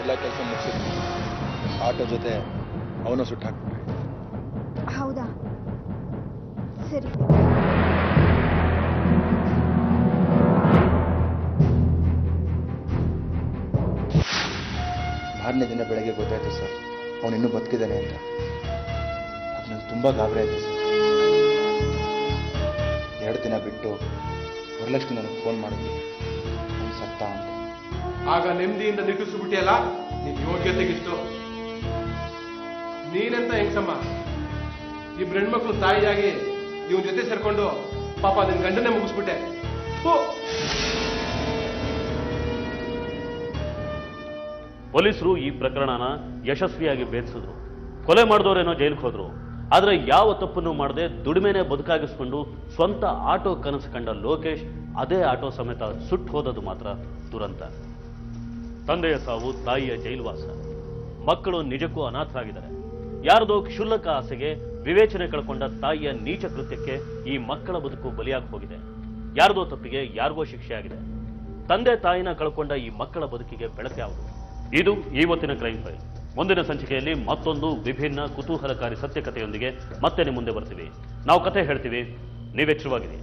ಎಲ್ಲ ಕೆಲಸ ಮುಗಿಸಿದ್ವಿ. ಆಟೋ ಜೊತೆ ಅವನು ಸುಟ್ಟು ಹಾಕ್ಬಿಟ್ರೆ. ಹೌದಾ, ಸರಿ. ಮಾರನೇ ದಿನ ಬೆಳಗ್ಗೆ ಗೊತ್ತಾಯ್ತು ಸರ್, ಅವನು ಇನ್ನೂ ಬದುಕಿದ್ದಾನೆ ಅಂತ. ಅದು ನನಗೆ ತುಂಬ ಗಾಬರಿ ಆಯಿತು ಸರ್. 2 ದಿನ ಬಿಟ್ಟು ವರಲಕ್ಷ್ಮಿ ನನಗೆ ಫೋನ್ ಮಾಡಿದ್ವಿ, ಅವನು ಸತ್ತ ಅಂತ. ಆಗ ನೆಮ್ಮದಿಯಿಂದ ನಿಟ್ಟುಸ್ಬಿಟ್ಟಿಯಲ್ಲ, ನಿನ್ ಯೋಗ್ಯತೆಗಿಷ್ಟು. ನೀನೆಂತ ಹೆಂಗ್ಸಮ್ಮ, ಇಬ್ರು ಹೆಣ್ಮಕ್ಳು ತಾಯಿಯಾಗಿ ಇವನ್ ಜೊತೆ ಸೇರ್ಕೊಂಡು ಪಾಪ ನಿನ್ ಗಂಡನೇ ಮುಗಿಸ್ಬಿಟ್ಟೆ. ಪೊಲೀಸರು ಈ ಪ್ರಕರಣನ ಯಶಸ್ವಿಯಾಗಿ ಭೇದಿಸಿದ್ರು. ಕೊಲೆ ಮಾಡಿದವರೇನೋ ಜೈಲಿಗೆ ಹೋದ್ರು. ಆದ್ರೆ ಯಾವ ತಪ್ಪನ್ನು ಮಾಡದೆ ದುಡಿಮೆನೆ ಬದುಕಾಗಿಸ್ಕೊಂಡು ಸ್ವಂತ ಆಟೋ ಕನಸು ಕಂಡ ಲೋಕೇಶ್ ಅದೇ ಆಟೋ ಸಮೇತ ಸುಟ್ಟು ಹೋದದು ಮಾತ್ರ ದುರಂತ. ತಂದೆಯ ಸಾವು, ತಾಯಿಯ ಜೈಲುವಾಸ, ಮಕ್ಕಳು ನಿಜಕ್ಕೂ ಅನಾಥರಾಗಿದ್ದಾರೆ. ಯಾರದೋ ಕ್ಷುಲ್ಲಕ ಆಸೆಗೆ ವಿವೇಚನೆ ಕಳ್ಕೊಂಡ ತಾಯಿಯ ನೀಚ ಕೃತ್ಯಕ್ಕೆ ಈ ಮಕ್ಕಳ ಬದುಕು ಬಲಿಯಾಗಿ ಹೋಗಿದೆ. ಯಾರದೋ ತಪ್ಪಿಗೆ ಯಾರಿಗೋ ಶಿಕ್ಷೆ ಆಗಿದೆ. ತಂದೆ ತಾಯಿನ ಕಳ್ಕೊಂಡ ಈ ಮಕ್ಕಳ ಬದುಕಿಗೆ ಬೆಳಕಾವುದು. ಇದು ಇವತ್ತಿನ ಕ್ರೈಮ್ ಫೈಲ್. ಮುಂದಿನ ಸಂಚಿಕೆಯಲ್ಲಿ ಮತ್ತೊಂದು ವಿಭಿನ್ನ ಕುತೂಹಲಕಾರಿ ಸತ್ಯಕಥೆಯೊಂದಿಗೆ ಮತ್ತೆ ನಿಮ್ಮ ಮುಂದೆ ಬರ್ತೀವಿ. ನಾವು ಕಥೆ ಹೇಳ್ತೀವಿ, ನೀವೆಚ್ಚರವಾಗಿರಿ.